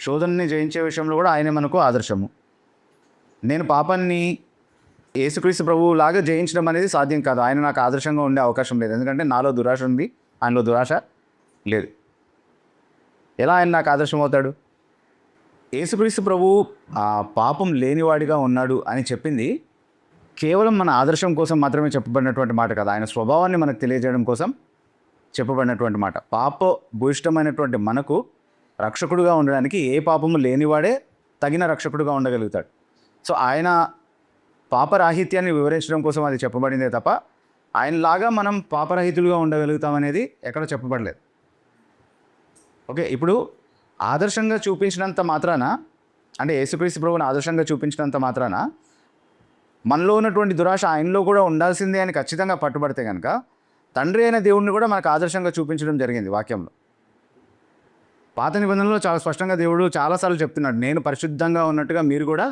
శోధనని జయించే విషయంలో కూడా ఆయనే మనకు ఆదర్శము. నేను పాపాన్ని యేసుక్రీస్తు ప్రభువు లాగా జయించడం అనేది సాధ్యం కాదు. ఆయన నాకు ఆదర్శంగా ఉండే అవకాశం లేదు, ఎందుకంటే నాలో దురాశ ఉంది, ఆయనలో దురాశ లేదు. ఎలా ఆయన నాకు ఆదర్శం అవుతాడు? యేసుక్రీస్తు ప్రభువు పాపం లేనివాడిగా ఉన్నాడు అని చెప్పింది కేవలం మన ఆదర్శం కోసం మాత్రమే చెప్పబడినటువంటి మాట కాదు, ఆయన స్వభావాన్ని మనకు తెలియజేయడం కోసం చెప్పబడినటువంటి మాట. పాప భూయిష్టమైనటువంటి మనకు రక్షకుడుగా ఉండడానికి ఏ పాపము లేనివాడే తగిన రక్షకుడుగా ఉండగలుగుతాడు. సో ఆయన పాపరాహిత్యాన్ని వివరించడం కోసం అది చెప్పబడిందే తప్ప ఆయనలాగా మనం పాపరహితులుగా ఉండగలుగుతామనేది ఎక్కడ చెప్పబడలేదు. ఓకే, ఇప్పుడు ఆదర్శంగా చూపించినంత మాత్రాన, అంటే యేసుక్రీస్తు ప్రభువుని ఆదర్శంగా చూపించినంత మాత్రాన మనలో ఉన్నటువంటి దురాశ ఆయనలో కూడా ఉండాల్సిందే అని ఖచ్చితంగా పట్టుబడితే కనుక తండ్రి అయిన దేవుడిని కూడా మనకు ఆదర్శంగా చూపించడం జరిగింది వాక్యంలో. పాత నిబంధనలో చాలా స్పష్టంగా దేవుడు చాలాసార్లు చెప్తున్నాడు, నేను పరిశుద్ధంగా ఉన్నట్టుగా మీరు కూడా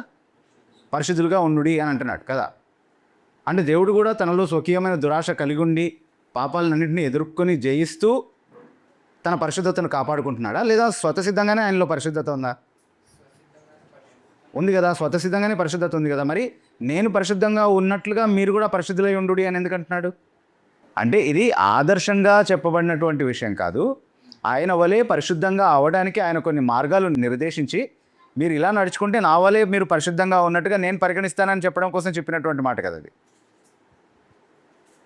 పరిశుద్ధులుగా ఉండుడి అని అంటున్నాడు కదా. అంటే దేవుడు కూడా తనలో స్వకీయమైన దురాశ కలిగి ఉండి పాపాలన్నింటినీ ఎదుర్కొని జయిస్తూ తన పరిశుద్ధతను కాపాడుకుంటున్నాడా, లేదా స్వతసిద్ధంగానే ఆయనలో పరిశుద్ధత ఉందా? ఉంది కదా, స్వతసిద్ధంగానే పరిశుద్ధత ఉంది కదా. మరి నేను పరిశుద్ధంగా ఉన్నట్లుగా మీరు కూడా పరిశుద్ధులై ఉండుడి అని ఎందుకు అంటున్నాడు? అంటే ఇది ఆదర్శంగా చెప్పబడినటువంటి విషయం కాదు, ఆయన వలే పరిశుద్ధంగా అవడానికి ఆయన కొన్ని మార్గాలు నిర్దేశించి మీరు ఇలా నడుచుకుంటే నా వలే మీరు పరిశుద్ధంగా ఉన్నట్టుగా నేను పరిగణిస్తానని చెప్పడం కోసం చెప్పినటువంటి మాట కదా అది.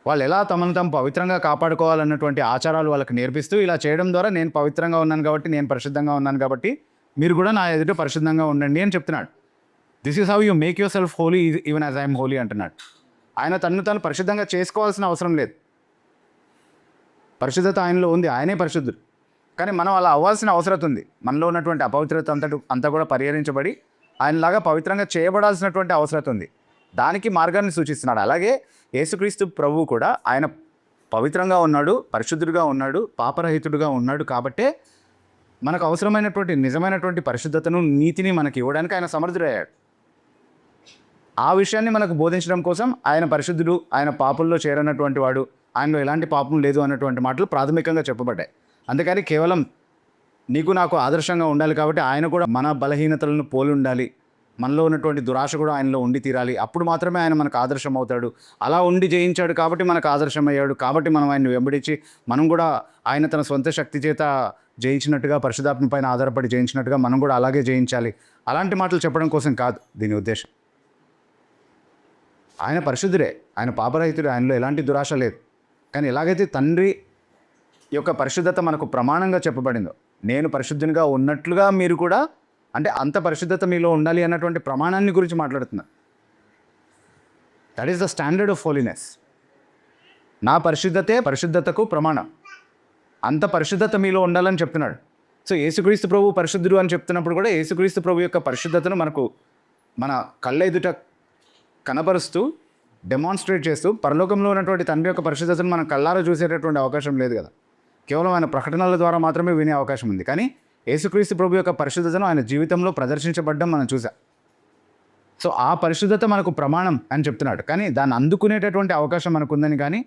వాళ్ళు ఎలా తమను తాము పవిత్రంగా కాపాడుకోవాలన్నటువంటి ఆచారాలు వాళ్ళకి నేర్పిస్తూ ఇలా చేయడం ద్వారా నేను పవిత్రంగా ఉన్నాను కాబట్టి, నేను పరిశుద్ధంగా ఉన్నాను కాబట్టి మీరు కూడా నా ఎదుట పరిశుద్ధంగా ఉండండి అని చెప్తున్నాడు. This is how you make yourself holy even as I'm holy అంటున్నాడు. ఆయన తను తాను పరిశుద్ధంగా చేసుకోవాల్సిన అవసరం లేదు. పరిశుద్ధత ఆయనలో ఉంది, ఆయనే పరిశుద్ధుడు. కానీ మనం అలా అవ్వాల్సిన అవసరం ఉంది. మనలో ఉన్నటువంటి అపవిత్రత అంతా కూడా పరిహరించబడి ఆయనలాగా పవిత్రంగా చేయబడాల్సినటువంటి అవసరం ఉంది. దానికి మార్గాన్ని సూచిస్తున్నాడు. అలాగే యేసుక్రీస్తు ప్రభువు కూడా ఆయన పవిత్రంగా ఉన్నాడు, పరిశుద్ధుడిగా ఉన్నాడు, పాపరహితుడిగా ఉన్నాడు. కాబట్టే మనకు అవసరమైనటువంటి నిజమైనటువంటి పరిశుద్ధతను, నీతిని మనకి ఇవ్వడానికి ఆయన సమర్థుడయ్యాడు. ఆ విషయాన్ని మనకు బోధించడం కోసం ఆయన పరిశుద్ధుడు, ఆయన పాపుల్లో చేరనటువంటి వాడు, ఆయనలో ఎలాంటి పాపం లేదు అన్నటువంటి మాటలు ప్రాథమికంగా చెప్పబడ్డాయి. అందుకని కేవలం నీకు నాకు ఆదర్శంగా ఉండాలి కాబట్టి ఆయన కూడా మన బలహీనతలను పోలి ఉండాలి, మనలో ఉన్నటువంటి దురాశ కూడా ఆయనలో ఉండి తీరాలి. అప్పుడు మాత్రమే ఆయన మనకు ఆదర్శం అవుతాడు. అలా ఉండి జయించాడు కాబట్టి మనకు ఆదర్శం అయ్యాడు. కాబట్టి మనం ఆయన్ని వెంబడించి మనం కూడా ఆయన తన సొంత శక్తి చేత జయించినట్టుగా, పరిశుద్ధాత్మ పైన ఆధారపడి జయించినట్టుగా మనం కూడా అలాగే జయించాలి. అలాంటి మాటలు చెప్పడం కోసం కాదు దీని ఉద్దేశం. ఆయన పరిశుద్ధుడే, ఆయన పాపరహితుడే, ఆయనలో ఎలాంటి దురాశ లేదు. కానీ ఎలాగైతే తండ్రి యొక్క పరిశుద్ధత మనకు ప్రమాణంగా చెప్పబడిందో, నేను పరిశుద్ధునిగా ఉన్నట్లుగా మీరు కూడా, అంటే అంత పరిశుద్ధత మీలో ఉండాలి అన్నటువంటి ప్రమాణాన్ని గురించి మాట్లాడుతున్నారు. That is the standard of holiness. నా పరిశుద్ధతే పరిశుద్ధతకు ప్రమాణం. అంత పరిశుద్ధత మీలో ఉండాలని చెప్తున్నాడు. సో యేసుక్రీస్తు ప్రభు పరిశుద్ధుడు అని చెప్తున్నప్పుడు కూడా యేసుక్రీస్తు ప్రభు యొక్క పరిశుద్ధతను మనకు మన కళ్ళ ఎదుట కనబరుస్తూ, డెమాన్స్ట్రేట్ చేస్తూ, పరలోకంలో ఉన్నటువంటి తండ్రి యొక్క పరిశుద్ధతను మనం కళ్ళారా చూసేటటువంటి అవకాశం లేదు కదా. కేవలం ఆయన ప్రకటనల ద్వారా మాత్రమే వినే అవకాశం ఉంది. కానీ యేసుక్రీస్తు ప్రభు యొక్క పరిశుద్ధతను ఆయన జీవితంలో ప్రదర్శించబడ్డం మనం చూసాం. సో ఆ పరిశుద్ధత మనకు ప్రమాణం అని చెప్తున్నాడు. కానీ దాన్ని అందుకునేటటువంటి అవకాశం మనకుందని కానీ,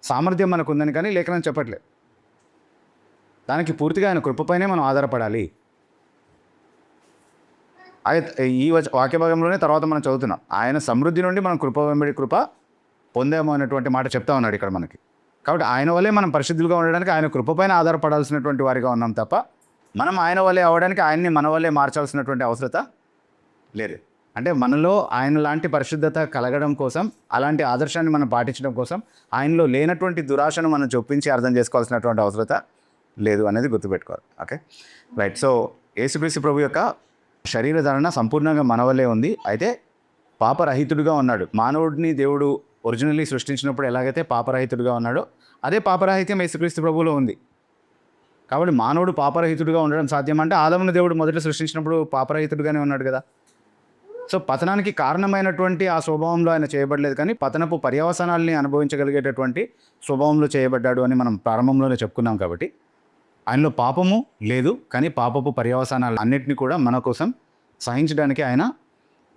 సామర్థ్యం మనకుందని కానీ లేఖనం చెప్పట్లేదు. దానికి పూర్తిగా ఆయన కృపపైనే మనం ఆధారపడాలి. ఈ వాక్య భాగంలోనే తర్వాత మనం చదువుతున్నాం, ఆయన సమృద్ధి నుండి మనం కృప వెంబడి కృప పొందాము అనేటువంటి మాట చెప్తా ఉన్నాడు ఇక్కడ మనకి. కాబట్టి ఆయన వల్లే మనం పరిశుద్ధులుగా ఉండడానికి ఆయన కృపపైన ఆధారపడాల్సినటువంటి వారిగా ఉన్నాం తప్ప, మనం ఆయన వల్లే అవ్వడానికి ఆయన్ని మన వల్లే మార్చాల్సినటువంటి అవసరత లేదు. అంటే మనలో ఆయన లాంటి పరిశుద్ధత కలగడం కోసం, అలాంటి ఆదర్శాన్ని మనం పాటించడం కోసం ఆయనలో లేనటువంటి దురాశను మనం చొప్పించి అర్థం చేసుకోవాల్సినటువంటి అవసరత లేదు అనేది గుర్తుపెట్టుకోవాలి. Okay, right. సో యేసుక్రీస్తు ప్రభు యొక్క శరీరధారణ సంపూర్ణంగా మన వల్లే ఉంది. అయితే పాపరహితుడిగా ఉన్నాడు. మానవుడిని దేవుడు ఒరిజినల్లీ సృష్టించినప్పుడు ఎలాగైతే పాపరహితుడిగా ఉన్నాడో, అదే పాపరాహిత్యం యేసుక్రీస్తు ప్రభువులో ఉంది. కాబట్టి మానవుడు పాపరహితుడిగా ఉండడం సాధ్యమంటే ఆదామును దేవుడు మొదట సృష్టించినప్పుడు పాపరహితుడిగానే ఉన్నాడు కదా. సో పతనానికి కారణమైనటువంటి ఆ స్వభావంలో ఆయన చేయబడలేదు, కానీ పతనపు పర్యవసానాల్ని అనుభవించగలిగేటటువంటి స్వభావంలో చేయబడ్డాడు అని మనం ప్రారంభంలోనే చెప్పుకున్నాం. కాబట్టి ఆయనలో పాపము లేదు, కానీ పాపపు పర్యవసానాలు అన్నిటినీ కూడా మన కోసం సహించడానికి ఆయన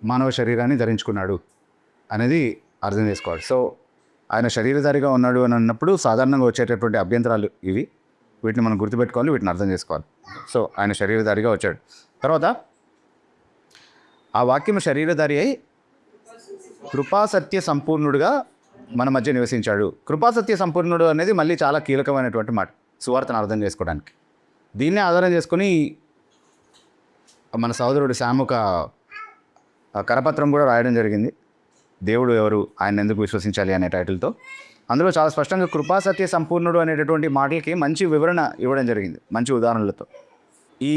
మానవ శరీరాన్ని ధరించుకున్నాడు అనేది అర్థం చేసుకోవాలి. సో ఆయన శరీరధారిగా ఉన్నాడు అని అన్నప్పుడు సాధారణంగా వచ్చేటటువంటి అభ్యంతరాలు ఇవి. వీటిని మనం గుర్తుపెట్టుకోవాలి, వీటిని అర్థం చేసుకోవాలి. సో ఆయన శరీరధారిగా వచ్చాడు. తర్వాత ఆ వాక్యం శరీరధారి అయి కృపాసత్య సంపూర్ణుడుగా మన మధ్య నివసించాడు. కృపాసత్య సంపూర్ణుడు అనేది మళ్ళీ చాలా కీలకమైనటువంటి మాట సువార్తను అర్థం చేసుకోవడానికి. దీన్నే ఆధారం చేసుకుని మన సహోదరుడు శామ్ ఒక కరపత్రం కూడా రాయడం జరిగింది, దేవుడు ఎవరు, ఆయన ఎందుకు విశ్వసించాలి అనే టైటిల్తో. అందులో చాలా స్పష్టంగా కృపాసత్య సంపూర్ణుడు అనేటటువంటి మాటలకి మంచి వివరణ ఇవ్వడం జరిగింది, మంచి ఉదాహరణలతో. ఈ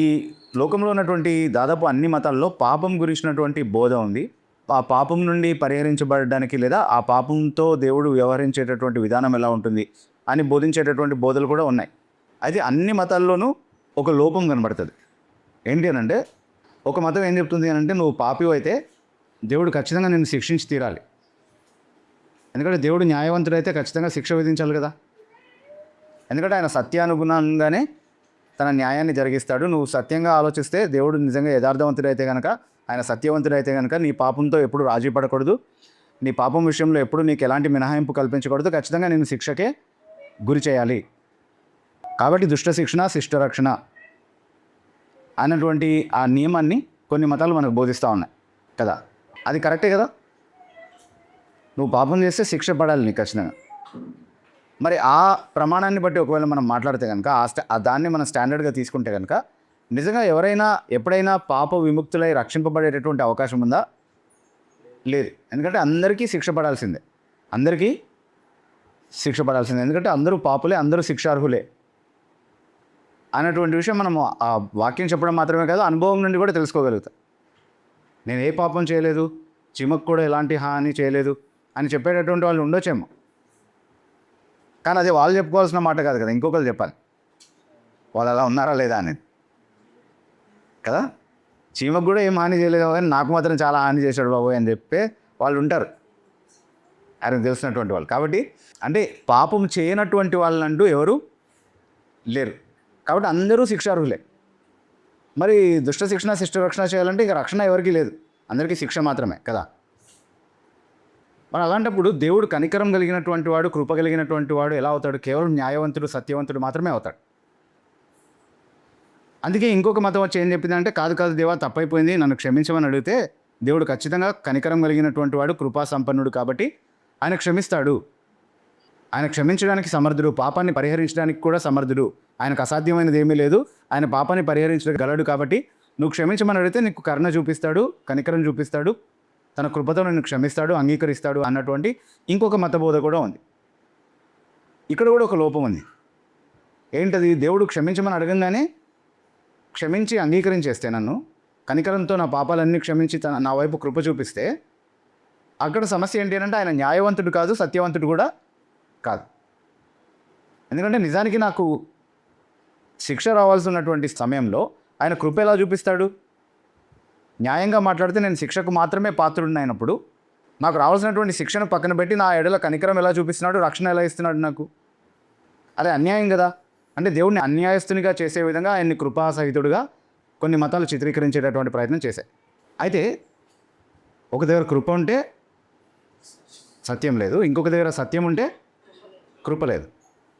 లోకంలో ఉన్నటువంటి దాదాపు అన్ని మతాల్లో పాపం గురించినటువంటి బోధ ఉంది. ఆ పాపం నుండి పరిహరించబడడానికి లేదా ఆ పాపంతో దేవుడు వ్యవహరించేటటువంటి విధానం ఎలా ఉంటుంది అని బోధించేటటువంటి బోధలు కూడా ఉన్నాయి. అయితే అన్ని మతాల్లోనూ ఒక లోపం కనబడుతుంది. ఏంటి అని అంటే, ఒక మతం ఏం చెప్తుంది అని అంటే, నువ్వు పాపివి అయితే దేవుడు ఖచ్చితంగా నిన్ను శిక్షించి తీరాలి. ఎందుకంటే దేవుడు న్యాయవంతుడైతే ఖచ్చితంగా శిక్ష విధించాలి కదా. ఎందుకంటే ఆయన సత్యానుగుణంగానే తన న్యాయాన్ని జరిగిస్తాడు. నువ్వు సత్యంగా ఆలోచిస్తే దేవుడు నిజంగా యథార్థవంతుడైతే కనుక, ఆయన సత్యవంతుడైతే కనుక నీ పాపంతో ఎప్పుడు రాజీ పడకూడదు, నీ పాపం విషయంలో ఎప్పుడు నీకు ఎలాంటి మినహాయింపు కల్పించకూడదు, ఖచ్చితంగా నేను శిక్షకే గురి చేయాలి. కాబట్టి దుష్ట శిక్షణ శిష్ట రక్షణ అన్నటువంటి ఆ నియమాన్ని కొన్ని మతాలు మనకు బోధిస్తూ ఉన్నాయి కదా. అది కరెక్టే కదా. నువ్వు పాపం చేస్తే శిక్ష పడాలి నీకు ఖచ్చితంగా. మరి ఆ ప్రమాణాన్ని బట్టి ఒకవేళ మనం మాట్లాడితే కనుక దాన్ని మనం స్టాండర్డ్గా తీసుకుంటే కనుక నిజంగా ఎవరైనా ఎప్పుడైనా పాప విముక్తులై రక్షింపబడేటటువంటి అవకాశం ఉందా? లేదు. ఎందుకంటే అందరికీ శిక్ష పడాల్సిందే, అందరికీ శిక్ష పడాల్సిందే. ఎందుకంటే అందరూ పాపులే, అందరూ శిక్షార్హులే. అన్నటువంటి విషయం మనం ఆ వాక్యం చెప్పడం మాత్రమే కాదు, అనుభవం నుండి కూడా తెలుసుకోగలుగుతాం. నేను ఏ పాపం చేయలేదు, చీమకు కూడా ఎలాంటి హాని చేయలేదు అని చెప్పేటటువంటి వాళ్ళు ఉండొచ్చేమో. కానీ అది వాళ్ళు చెప్పుకోవాల్సిన మాట కాదు కదా, ఇంకొకరు చెప్పాలి వాళ్ళు అలా ఉన్నారా లేదా అనేది కదా. చీమకు కూడా ఏం హాని చేయలేదు కానీ నాకు మాత్రం చాలా హాని చేశాడు బాబోయ్ అని చెప్పే వాళ్ళు ఉంటారు, ఆయనకు తెలిసినటువంటి వాళ్ళు. కాబట్టి అంటే పాపం చేయనటువంటి వాళ్ళంటూ ఎవరు లేరు. కాబట్టి అందరూ శిక్షార్హులే. మరి దుష్ట శిక్షణ శిష్ట రక్షణ చేయాలంటే ఇక రక్షణ ఎవరికీ లేదు, అందరికీ శిక్ష మాత్రమే కదా. మరి అలాంటప్పుడు దేవుడు కనికరం కలిగినటువంటి వాడు, కృప కలిగినటువంటి వాడు ఎలా అవుతాడు? కేవలం న్యాయవంతుడు, సత్యవంతుడు మాత్రమే అవుతాడు. అందుకే ఇంకొక మతం వచ్చి ఏం చెప్పిందంటే, కాదు కాదు దేవా, తప్పైపోయింది, నన్ను క్షమించమని అడిగితే దేవుడు ఖచ్చితంగా కనికరం కలిగినటువంటి వాడు, కృపా సంపన్నుడు కాబట్టి ఆయన క్షమిస్తాడు. ఆయన క్షమించడానికి సమర్థుడు, పాపాన్ని పరిహరించడానికి కూడా సమర్థుడు. ఆయనకు అసాధ్యమైనది ఏమీ లేదు, ఆయన పాపాన్ని పరిహరించగలడు. కాబట్టి నువ్వు క్షమించమని అడిగితే నీకు కరుణ చూపిస్తాడు, కనికరం చూపిస్తాడు, తన కృపతో నిన్ను క్షమిస్తాడు, అంగీకరిస్తాడు అన్నటువంటి ఇంకొక మతబోధ కూడా ఉంది. ఇక్కడ కూడా ఒక లోపం ఉంది. ఏంటది? దేవుడు క్షమించమని అడగంగానే క్షమించి అంగీకరించేస్తే, నన్ను కనికరంతో నా పాపాలన్నీ క్షమించి నా వైపు కృప చూపిస్తే, అక్కడ సమస్య ఏంటి అంటే ఆయన న్యాయవంతుడు కాదు, సత్యవంతుడు కూడా కాదు. ఎందుకంటే నిజానికి నాకు శిక్ష రావాల్సి ఉన్నటువంటి సమయంలో ఆయన కృప ఎలా చూపిస్తాడు? న్యాయంగా మాట్లాడితే నేను శిక్షకు మాత్రమే పాత్రుడిని అయినప్పుడు నాకు రావాల్సినటువంటి శిక్షను పక్కన పెట్టి నా ఎడల కనికరం ఎలా చూపిస్తున్నాడు, రక్షణ ఎలా ఇస్తున్నాడు నాకు? అదే అన్యాయం కదా. అంటే దేవుడిని అన్యాయస్తునిగా చేసే విధంగా ఆయన్ని కృపాసహితుడుగా కొన్ని మతాలు చిత్రీకరించేటటువంటి ప్రయత్నం చేశాయి. అయితే ఒక దగ్గర కృప ఉంటే సత్యం లేదు, ఇంకొక దగ్గర సత్యం ఉంటే కృప లేదు.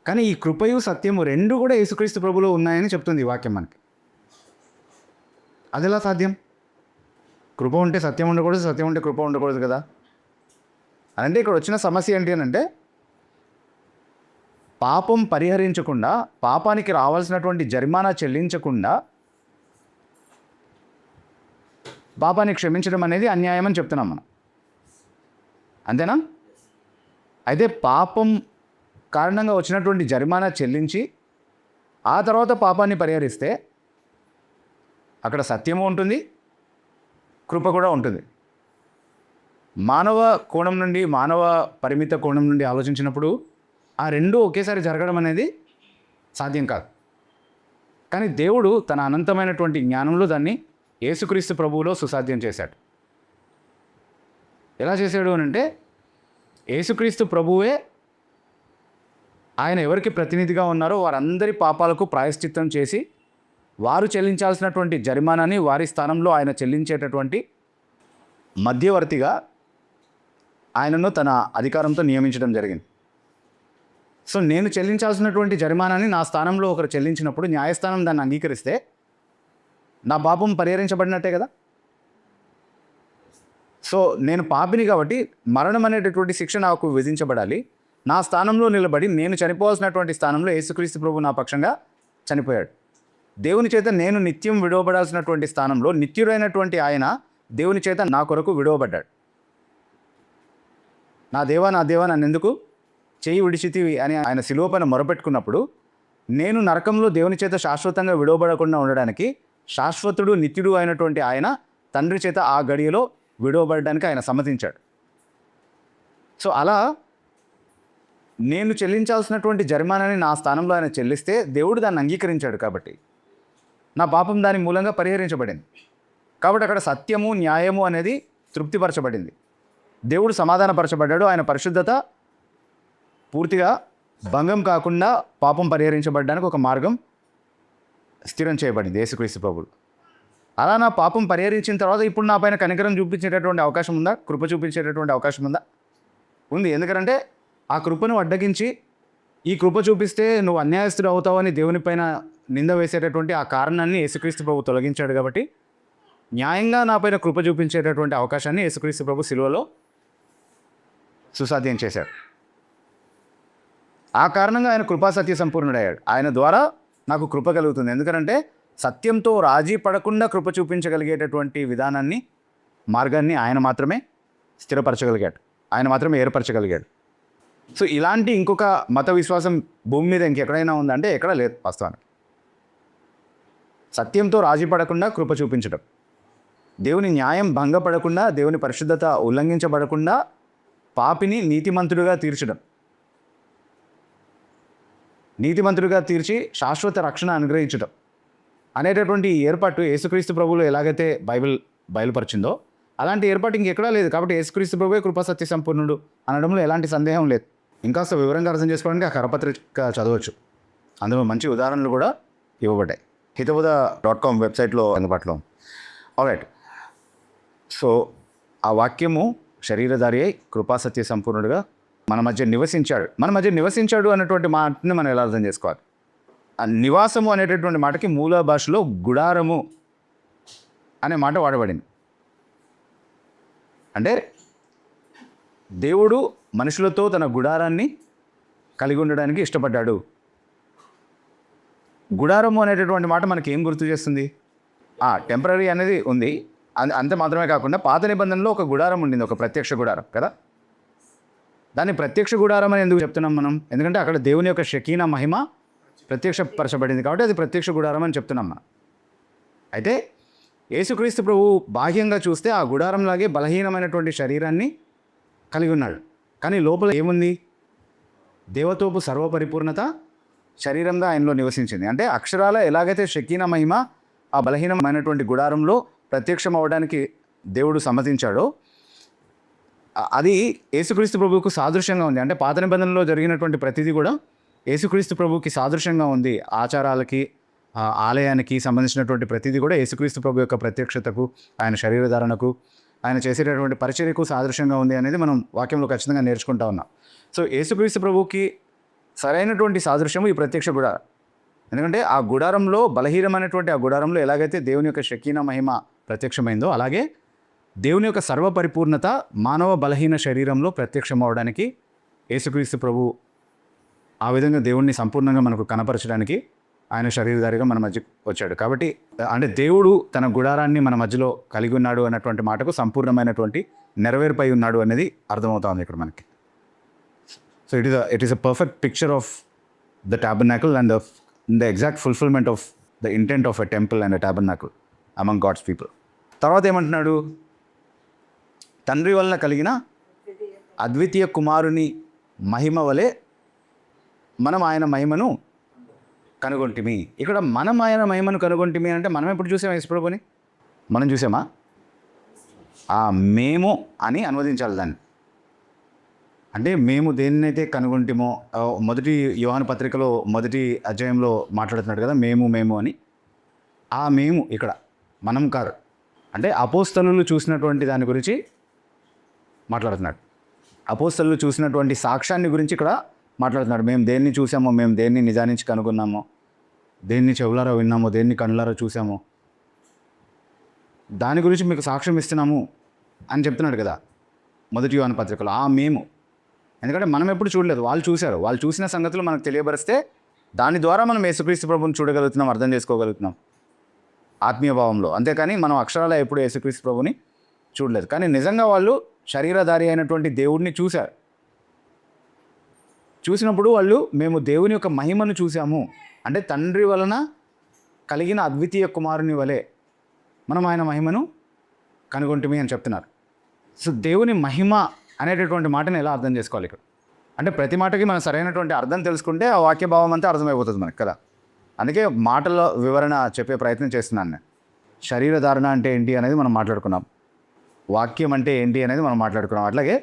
కానీ ఈ కృపయు సత్యము రెండు కూడా యేసుక్రీస్తు ప్రభులో ఉన్నాయని చెప్తుంది ఈ వాక్యం మనకి. అది ఎలా సాధ్యం? కృప ఉంటే సత్యం ఉండకూడదు, సత్యం ఉంటే కృప ఉండకూడదు కదా. అంటే ఇక్కడ వచ్చిన సమస్య ఏంటి అని అంటే, పాపం పరిహరించకుండా, పాపానికి రావాల్సినటువంటి జరిమానా చెల్లించకుండా పాపాన్ని క్షమించడం అనేది అన్యాయం అని చెప్తున్నాం మనం, అంతేనా? అయితే పాపం కారణంగా వచ్చినటువంటి జరిమానా చెల్లించి ఆ తర్వాత పాపాన్ని పరిహరిస్తే అక్కడ సత్యము ఉంటుంది, కృప కూడా ఉంటుంది. మానవ కోణం నుండి, మానవ పరిమిత కోణం నుండి ఆలోచించినప్పుడు ఆ రెండూ ఒకేసారి జరగడం అనేది సాధ్యం కాదు. కానీ దేవుడు తన అనంతమైనటువంటి జ్ఞానంలో దాన్ని యేసుక్రీస్తు ప్రభువులో సుసాధ్యం చేశాడు. ఎలా చేశాడు అని అంటే, యేసుక్రీస్తు ప్రభువే ఆయన ఎవరికి ప్రతినిధిగా ఉన్నారో వారందరి పాపాలకు ప్రాయశ్చిత్తం చేసి వారు చెల్లించాల్సినటువంటి జరిమానాని వారి స్థానంలో ఆయన చెల్లించేటటువంటి మధ్యవర్తిగా ఆయనను తన అధికారంతో నియమించడం జరిగింది. సో నేను చెల్లించాల్సినటువంటి జరిమానాన్ని నా స్థానంలో ఒకరు చెల్లించినప్పుడు న్యాయస్థానం దాన్ని అంగీకరిస్తే నా పాపం పరిహరించబడినట్టే కదా. సో నేను పాపిని కాబట్టి మరణం అనేటటువంటి శిక్ష నాకు విధించబడాలి. నా స్థానంలో నిలబడి నేను చనిపోవాల్సినటువంటి స్థానంలో యేసుక్రీస్తు ప్రభు నా పక్షంగా చనిపోయాడు. దేవుని చేత నేను నిత్యం విడువబడాల్సినటువంటి స్థానంలో నిత్యుడైనటువంటి ఆయన దేవుని చేత నా కొరకు విడువబడ్డాడు. నా దేవా నన్నెందుకు చేయి విడిచితివి అని ఆయన శిలువ పైన మొరపెట్టుకున్నప్పుడు, నేను నరకంలో దేవుని చేత శాశ్వతంగా విడువబడకుండా ఉండడానికి శాశ్వతుడు, నిత్యుడు అయినటువంటి ఆయన తండ్రి చేత ఆ గడియలో విడువబడడానికి ఆయన సమ్మతించాడు. సో అలా నేను చెల్లించాల్సినటువంటి జరిమానాన్ని నా స్థానంలో ఆయన చెల్లిస్తే దేవుడు దాన్ని అంగీకరించాడు. కాబట్టి నా పాపం దాని మూలంగా పరిహరించబడింది. కాబట్టి అక్కడ సత్యము, న్యాయము అనేది తృప్తిపరచబడింది. దేవుడు సమాధానపరచబడ్డాడు. ఆయన పరిశుద్ధత పూర్తిగా భంగం కాకుండా పాపం పరిహరించబడడానికి ఒక మార్గం స్థిరం చేయబడింది యేసుక్రీస్తు ప్రభువు. అలా నా పాపం పరిహరించిన తర్వాత ఇప్పుడు నా పైన కనికరం చూపించేటటువంటి అవకాశం ఉందా? కృప చూపించేటటువంటి అవకాశం ఉందా? ఉంది. ఎందుకంటే ఆ కృపను అడ్డగించి ఈ కృప చూపిస్తే నువ్వు అన్యాయస్తుడు అవుతావని దేవుని పైన నింద వేసేటటువంటి ఆ కారణాన్ని యేసుక్రీస్తు ప్రభు తొలగించాడు. కాబట్టి న్యాయంగా నా పైన కృప చూపించేటటువంటి అవకాశాన్ని యేసుక్రీస్తు ప్రభు శిలువలో సుసాధ్యం చేశాడు. ఆ కారణంగా ఆయన కృపా సత్య సంపూర్ణుడయ్యాడు. ఆయన ద్వారా నాకు కృప కలుగుతుంది. ఎందుకంటే సత్యంతో రాజీ పడకుండా కృప చూపించగలిగేటటువంటి విధానాన్ని, మార్గాన్ని ఆయన మాత్రమే స్థిరపరచగలిగాడు, ఆయన మాత్రమే ఏర్పరచగలిగాడు. సో ఇలాంటి ఇంకొక మత విశ్వాసం భూమి మీద ఇంకెక్కడైనా ఉందంటే ఎక్కడా లేదు వాస్తవానికి. సత్యంతో రాజీ పడకుండా కృప చూపించడం, దేవుని న్యాయం భంగపడకుండా, దేవుని పరిశుద్ధత ఉల్లంఘించబడకుండా పాపిని నీతిమంతుడిగా తీర్చడం, నీతిమంతుడిగా తీర్చి శాశ్వత రక్షణ అనుగ్రహించడం అనేటటువంటి ఈ ఏర్పాటు యేసుక్రీస్తు ప్రభువులో ఎలాగైతే బైబిల్ బయలుపరిచిందో అలాంటి ఏర్పాటు ఇంకెక్కడా లేదు. కాబట్టి యేసుక్రీస్తు ప్రభువే కృపా సత్య సంపూర్ణుడు అనడంలో ఎలాంటి సందేహం లేదు. ఇంకాస్త వివరంగా అర్థం చేసుకోవడానికి ఆ కరపత్రిక చదవచ్చు. అందులో మంచి ఉదాహరణలు కూడా ఇవ్వబడ్డాయి. హితబోధ.com వెబ్సైట్లో అందుబాటులో. ఆల్రైట్. సో ఆ వాక్యము శరీరధారి అయి కృపా సత్య సంపూర్ణుడుగా మన మధ్య నివసించాడు అన్నటువంటి మాటని మనం ఎలా అర్థం చేసుకోవాలి? ఆ నివాసము అనేటటువంటి మాటకి మూల భాషలో గుడారము అనే మాట వాడబడింది. అంటే దేవుడు మనుషులతో తన గుడారాన్ని కలిగి ఉండడానికి ఇష్టపడ్డాడు. గుడారము అనేటటువంటి మాట మనకి ఏం గుర్తు చేస్తుంది? టెంపరీ అనేది ఉంది. అంతే మాత్రమే కాకుండా పాత నిబంధనలో ఒక గుడారం ఉండింది, ఒక ప్రత్యక్ష గుడారం కదా. దాన్ని ప్రత్యక్ష గుడారం అని ఎందుకు చెప్తున్నాం మనం? ఎందుకంటే అక్కడ దేవుని యొక్క షకీనా మహిమ ప్రత్యక్షపరచబడింది కాబట్టి అది ప్రత్యక్ష గుడారం అని చెప్తున్నాం మనం. అయితే యేసుక్రీస్తు ప్రభు బాహ్యంగా చూస్తే ఆ గుడారంలాగే బలహీనమైనటువంటి శరీరాన్ని కలిగి ఉన్నాడు. కానీ లోపల ఏముంది? దేవతోపు సర్వపరిపూర్ణత శరీరంగా ఆయనలో నివసించింది. అంటే అక్షరాల ఎలాగైతే షకీనా మహిమ ఆ బలహీనమైనటువంటి గుడారంలో ప్రత్యక్షం అవ్వడానికి దేవుడు సమ్మతించాడో అది యేసుక్రీస్తు ప్రభువుకు సాదృశ్యంగా ఉంది. అంటే పాత నిబంధనలో జరిగినటువంటి ప్రతిదీ కూడా యేసుక్రీస్తు ప్రభువుకి సాదృశ్యంగా ఉంది. ఆచారాలకి, ఆలయానికి సంబంధించినటువంటి ప్రతిదీ కూడా యేసుక్రీస్తు ప్రభు యొక్క ప్రత్యక్షతకు, ఆయన శరీరధారణకు, ఆయన చేసేటటువంటి పరిచర్యకు సాదృశ్యంగా ఉంది అనేది మనం వాక్యంలో ఖచ్చితంగా నేర్చుకుంటా ఉన్నాం. సో యేసుక్రీస్తు ప్రభువుకి సరైనటువంటి సాదృశ్యము ఈ ప్రత్యక్ష గుడారం. ఎందుకంటే ఆ గుడారంలో బలహీనమైనటువంటి ఆ గుడారంలో ఎలాగైతే దేవుని యొక్క షకీనా మహిమ ప్రత్యక్షమైందో అలాగే దేవుని యొక్క సర్వపరిపూర్ణత మానవ బలహీన శరీరంలో ప్రత్యక్షం అవడానికి యేసుక్రీస్తు ప్రభు ఆ విధంగా దేవుణ్ణి సంపూర్ణంగా మనకు కనపరచడానికి ఆయన శరీరధారిగా మన మధ్య వచ్చాడు. కాబట్టి అంటే దేవుడు తన గుడారాన్ని మన మధ్యలో కలిగి ఉన్నాడు అన్నటువంటి మాటకు సంపూర్ణమైనటువంటి నెరవేర్పై ఉన్నాడు అనేది అర్థమవుతుంది ఇక్కడ మనకి. So it is a perfect picture of the tabernacle and the exact fulfillment of the intent of a temple and a tabernacle among God's people. తర్వాత ఏమంటున్నాడు? తండ్రి వలన కలిగిన అద్వితీయ కుమారుని మహిమ వలె మనం ఆయన మహిమను కనుగొంటిమి. ఇక్కడ మనం ఆయన మహిమను కనుగొంటిమి అంటే మనం ఎప్పుడు చూసామా యేసుప్రభుని? మనం చూసామా? మేము అని అనువదించాలి దాన్ని. అంటే మేము దేన్నైతే కనుగొంటిమో మొదటి యోహాను పత్రికలో మొదటి అధ్యాయంలో మాట్లాడుతున్నాడు కదా, మేము అని. ఆ మేము ఇక్కడ మనం కాదు. అంటే అపోస్తలులు చూసినటువంటి దాని గురించి మాట్లాడుతున్నాడు. అపోస్తలులు చూసినటువంటి సాక్ష్యాన్ని గురించి ఇక్కడ మాట్లాడుతున్నాడు. మేము దేన్ని చూసామో, మేము దేన్ని నిజానికి కనుగొన్నామో, దేన్ని చెవులారా విన్నామో, దేన్ని కళ్ళారా చూసామో దాని గురించి మీకు సాక్ష్యం ఇస్తున్నాము అని చెప్తున్నాడు కదా మొదటి యోహాను పత్రికలో. మేము ఎందుకంటే మనం ఎప్పుడు చూడలేదు, వాళ్ళు చూశారు. వాళ్ళు చూసిన సంగతులు మనకు తెలియబరిస్తే దాని ద్వారా మనం యేసుక్రీస్తు ప్రభువుని చూడగలుగుతున్నాం, అర్థం చేసుకోగలుగుతున్నాం ఆత్మీయ భావంలో. అంతేకాని మనం అక్షరాల ఎప్పుడు యేసుక్రీస్తు ప్రభువుని చూడలేదు. కానీ నిజంగా వాళ్ళు శరీరధారి అయినటువంటి దేవుడిని చూశారు. చూసినప్పుడు వాళ్ళు మేము దేవుని యొక్క మహిమను చూసాము అంటే తండ్రి వలన కలిగిన అద్వితీయ కుమారుని వలె మనం ఆయన మహిమను కనుగొంటిమి అని చెప్తున్నారు. సో దేవుని మహిమ అనేటటువంటి మాటని ఎలా అర్థం చేసుకోవాలి ఇక్కడ? అంటే ప్రతి మాటకి మనం సరైనటువంటి అర్థం తెలుసుకుంటే ఆ వాక్య భావం అంతా అర్థమైపోతుంది మనకు కదా. అందుకే మాటల వివరణ చెప్పే ప్రయత్నం చేస్తున్నాను నేను. శరీరధారణ అంటే ఏంటి అనేది మనం మాట్లాడుకున్నాం, వాక్యం అంటే ఏంటి అనేది మనం మాట్లాడుకున్నాం. అట్లాగే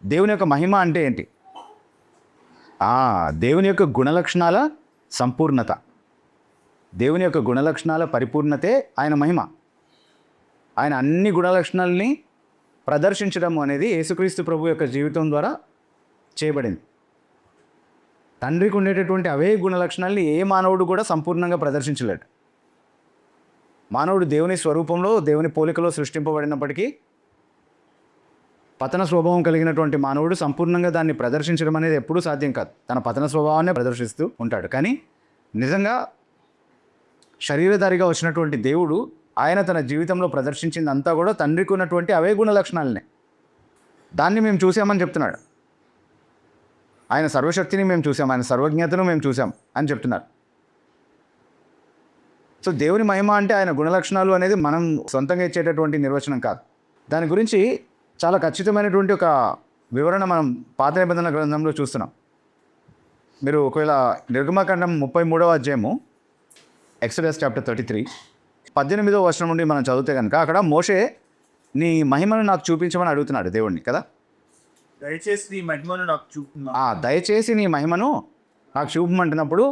దేవుని యొక్క మహిమ అంటే ఏంటి? దేవుని యొక్క గుణలక్షణాల సంపూర్ణత, దేవుని యొక్క గుణలక్షణాల పరిపూర్ణతే ఆయన మహిమ. ఆయన అన్ని గుణలక్షణాలని ప్రదర్శించడం అనేది యేసుక్రీస్తు ప్రభు యొక్క జీవితం ద్వారా చేయబడింది. తండ్రికి ఉండేటటువంటి అవే గుణలక్షణాలని ఏ మానవుడు కూడా సంపూర్ణంగా ప్రదర్శించలేడు. మానవుడు దేవుని స్వరూపంలో, దేవుని పోలికలో సృష్టింపబడినప్పటికీ పతన స్వభావం కలిగినటువంటి మానవుడు సంపూర్ణంగా దాన్ని ప్రదర్శించడం అనేది ఎప్పుడూ సాధ్యం కాదు. తన పతన స్వభావాన్ని ప్రదర్శిస్తూ ఉంటాడు. కానీ నిజంగా శరీరధారిగా వచ్చినటువంటి దేవుడు ఆయన తన జీవితంలో ప్రదర్శించిందంతా కూడా తండ్రికి ఉన్నటువంటి అవే గుణ లక్షణాలనే. దాన్ని మేము చూసామని చెప్తున్నాడు. ఆయన సర్వశక్తిని మేము చూసాం, ఆయన సర్వజ్ఞతను మేము చూసాం అని చెప్తున్నారు. సో దేవుని మహిమ అంటే ఆయన గుణలక్షణాలు అనేది మనం సొంతంగా ఇచ్చేటటువంటి నిర్వచనం కాదు. దాని గురించి చాలా ఖచ్చితమైనటువంటి ఒక వివరణ మనం పాత నిబంధన గ్రంథంలో చూస్తున్నాం. మీరు ఒకవేళ నిర్గమకాండం 33వ అధ్యాయము, ఎక్సోడస్ చాప్టర్ 33 18వ వచనం నుండి మనం చదివితే కనుక అక్కడ మోషే నీ మహిమను నాకు చూపించమని అడుగుతున్నాడు దేవుడిని కదా. దయచేసి నీ మహిమను నాకు చూపుతున్నా. దయచేసి నీ మహిమను నాకు చూపమంటున్నప్పుడు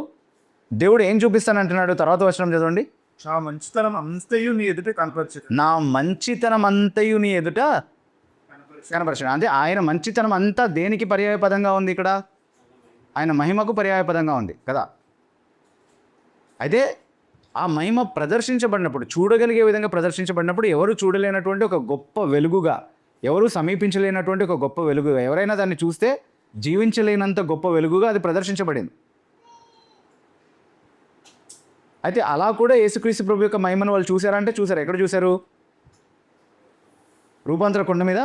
దేవుడు ఏం చూపిస్తానంటున్నాడు? తర్వాత వచనం చదవండి. నా మంచితనం అంతయు నీ ఎదుట కనపరచు. నా మంచితనం అంతయు నీ ఎదుట కనపరచడం. అంటే ఆయన మంచితనం అంతా దేనికి పర్యాయపదంగా ఉంది? ఇక్కడ ఆయన మహిమకు పర్యాయపదంగా ఉంది కదా. అయితే ఆ మహిమ ప్రదర్శించబడినప్పుడు, చూడగలిగే విధంగా ప్రదర్శించబడినప్పుడు ఎవరు చూడలేనటువంటి ఒక గొప్ప వెలుగుగా, ఎవరు సమీపించలేనటువంటి ఒక గొప్ప వెలుగుగా, ఎవరైనా దాన్ని చూస్తే జీవించలేనంత గొప్ప వెలుగుగా అది ప్రదర్శించబడింది. అయితే అలా కూడా యేసుక్రీస్తు ప్రభు యొక్క మహిమను వాళ్ళు చూసారంటే చూసారు. ఎక్కడ చూశారు? రూపాంతర కొండ మీద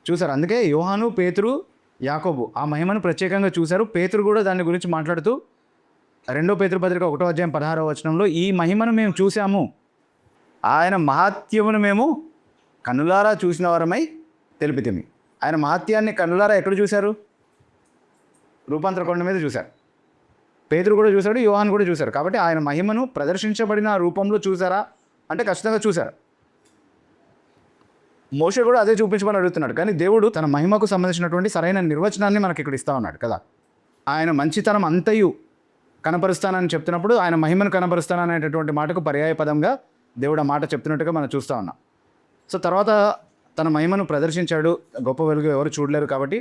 చూశారు. అందుకే యోహాను, పేతురు, యాకోబు ఆ మహిమను ప్రత్యేకంగా చూశారు. పేతురు కూడా దాని గురించి మాట్లాడుతూ 2 పేతురు పత్రిక 1వ అధ్యాయం 16వ వచనంలో ఈ మహిమను మేము చూసాము, ఆయన మహాత్యమును మేము కన్నులారా చూసిన వారమై తెలిపితిమి. ఆయన మహాత్యాన్ని కన్నులారా ఎక్కడ చూశారు? రూపాంతర కొండ మీద చూశారు. పేతురు కూడా చూశాడు, యోహాను కూడా చూశారు. కాబట్టి ఆయన మహిమను ప్రదర్శించబడిన రూపంలో చూసారా అంటే ఖచ్చితంగా చూశారు. మోషే కూడా అదే చూపించమని అడుగుతున్నాడు. కానీ దేవుడు తన మహిమకు సంబంధించినటువంటి సరైన నిర్వచనాన్ని మనకి ఇక్కడ ఇస్తా ఉన్నాడు కదా. ఆయన మంచితనం అంతయు కనపరుస్తానని చెప్తున్నప్పుడు ఆయన మహిమను కనపరుస్తాననేటటువంటి మాటకు పర్యాయపదంగా దేవుడు ఆ మాట చెప్తున్నట్టుగా మనం చూస్తూ ఉన్నాం. సో తర్వాత తన మహిమను ప్రదర్శించాడు. గొప్ప వెలుగు ఎవరు చూడలేరు కాబట్టి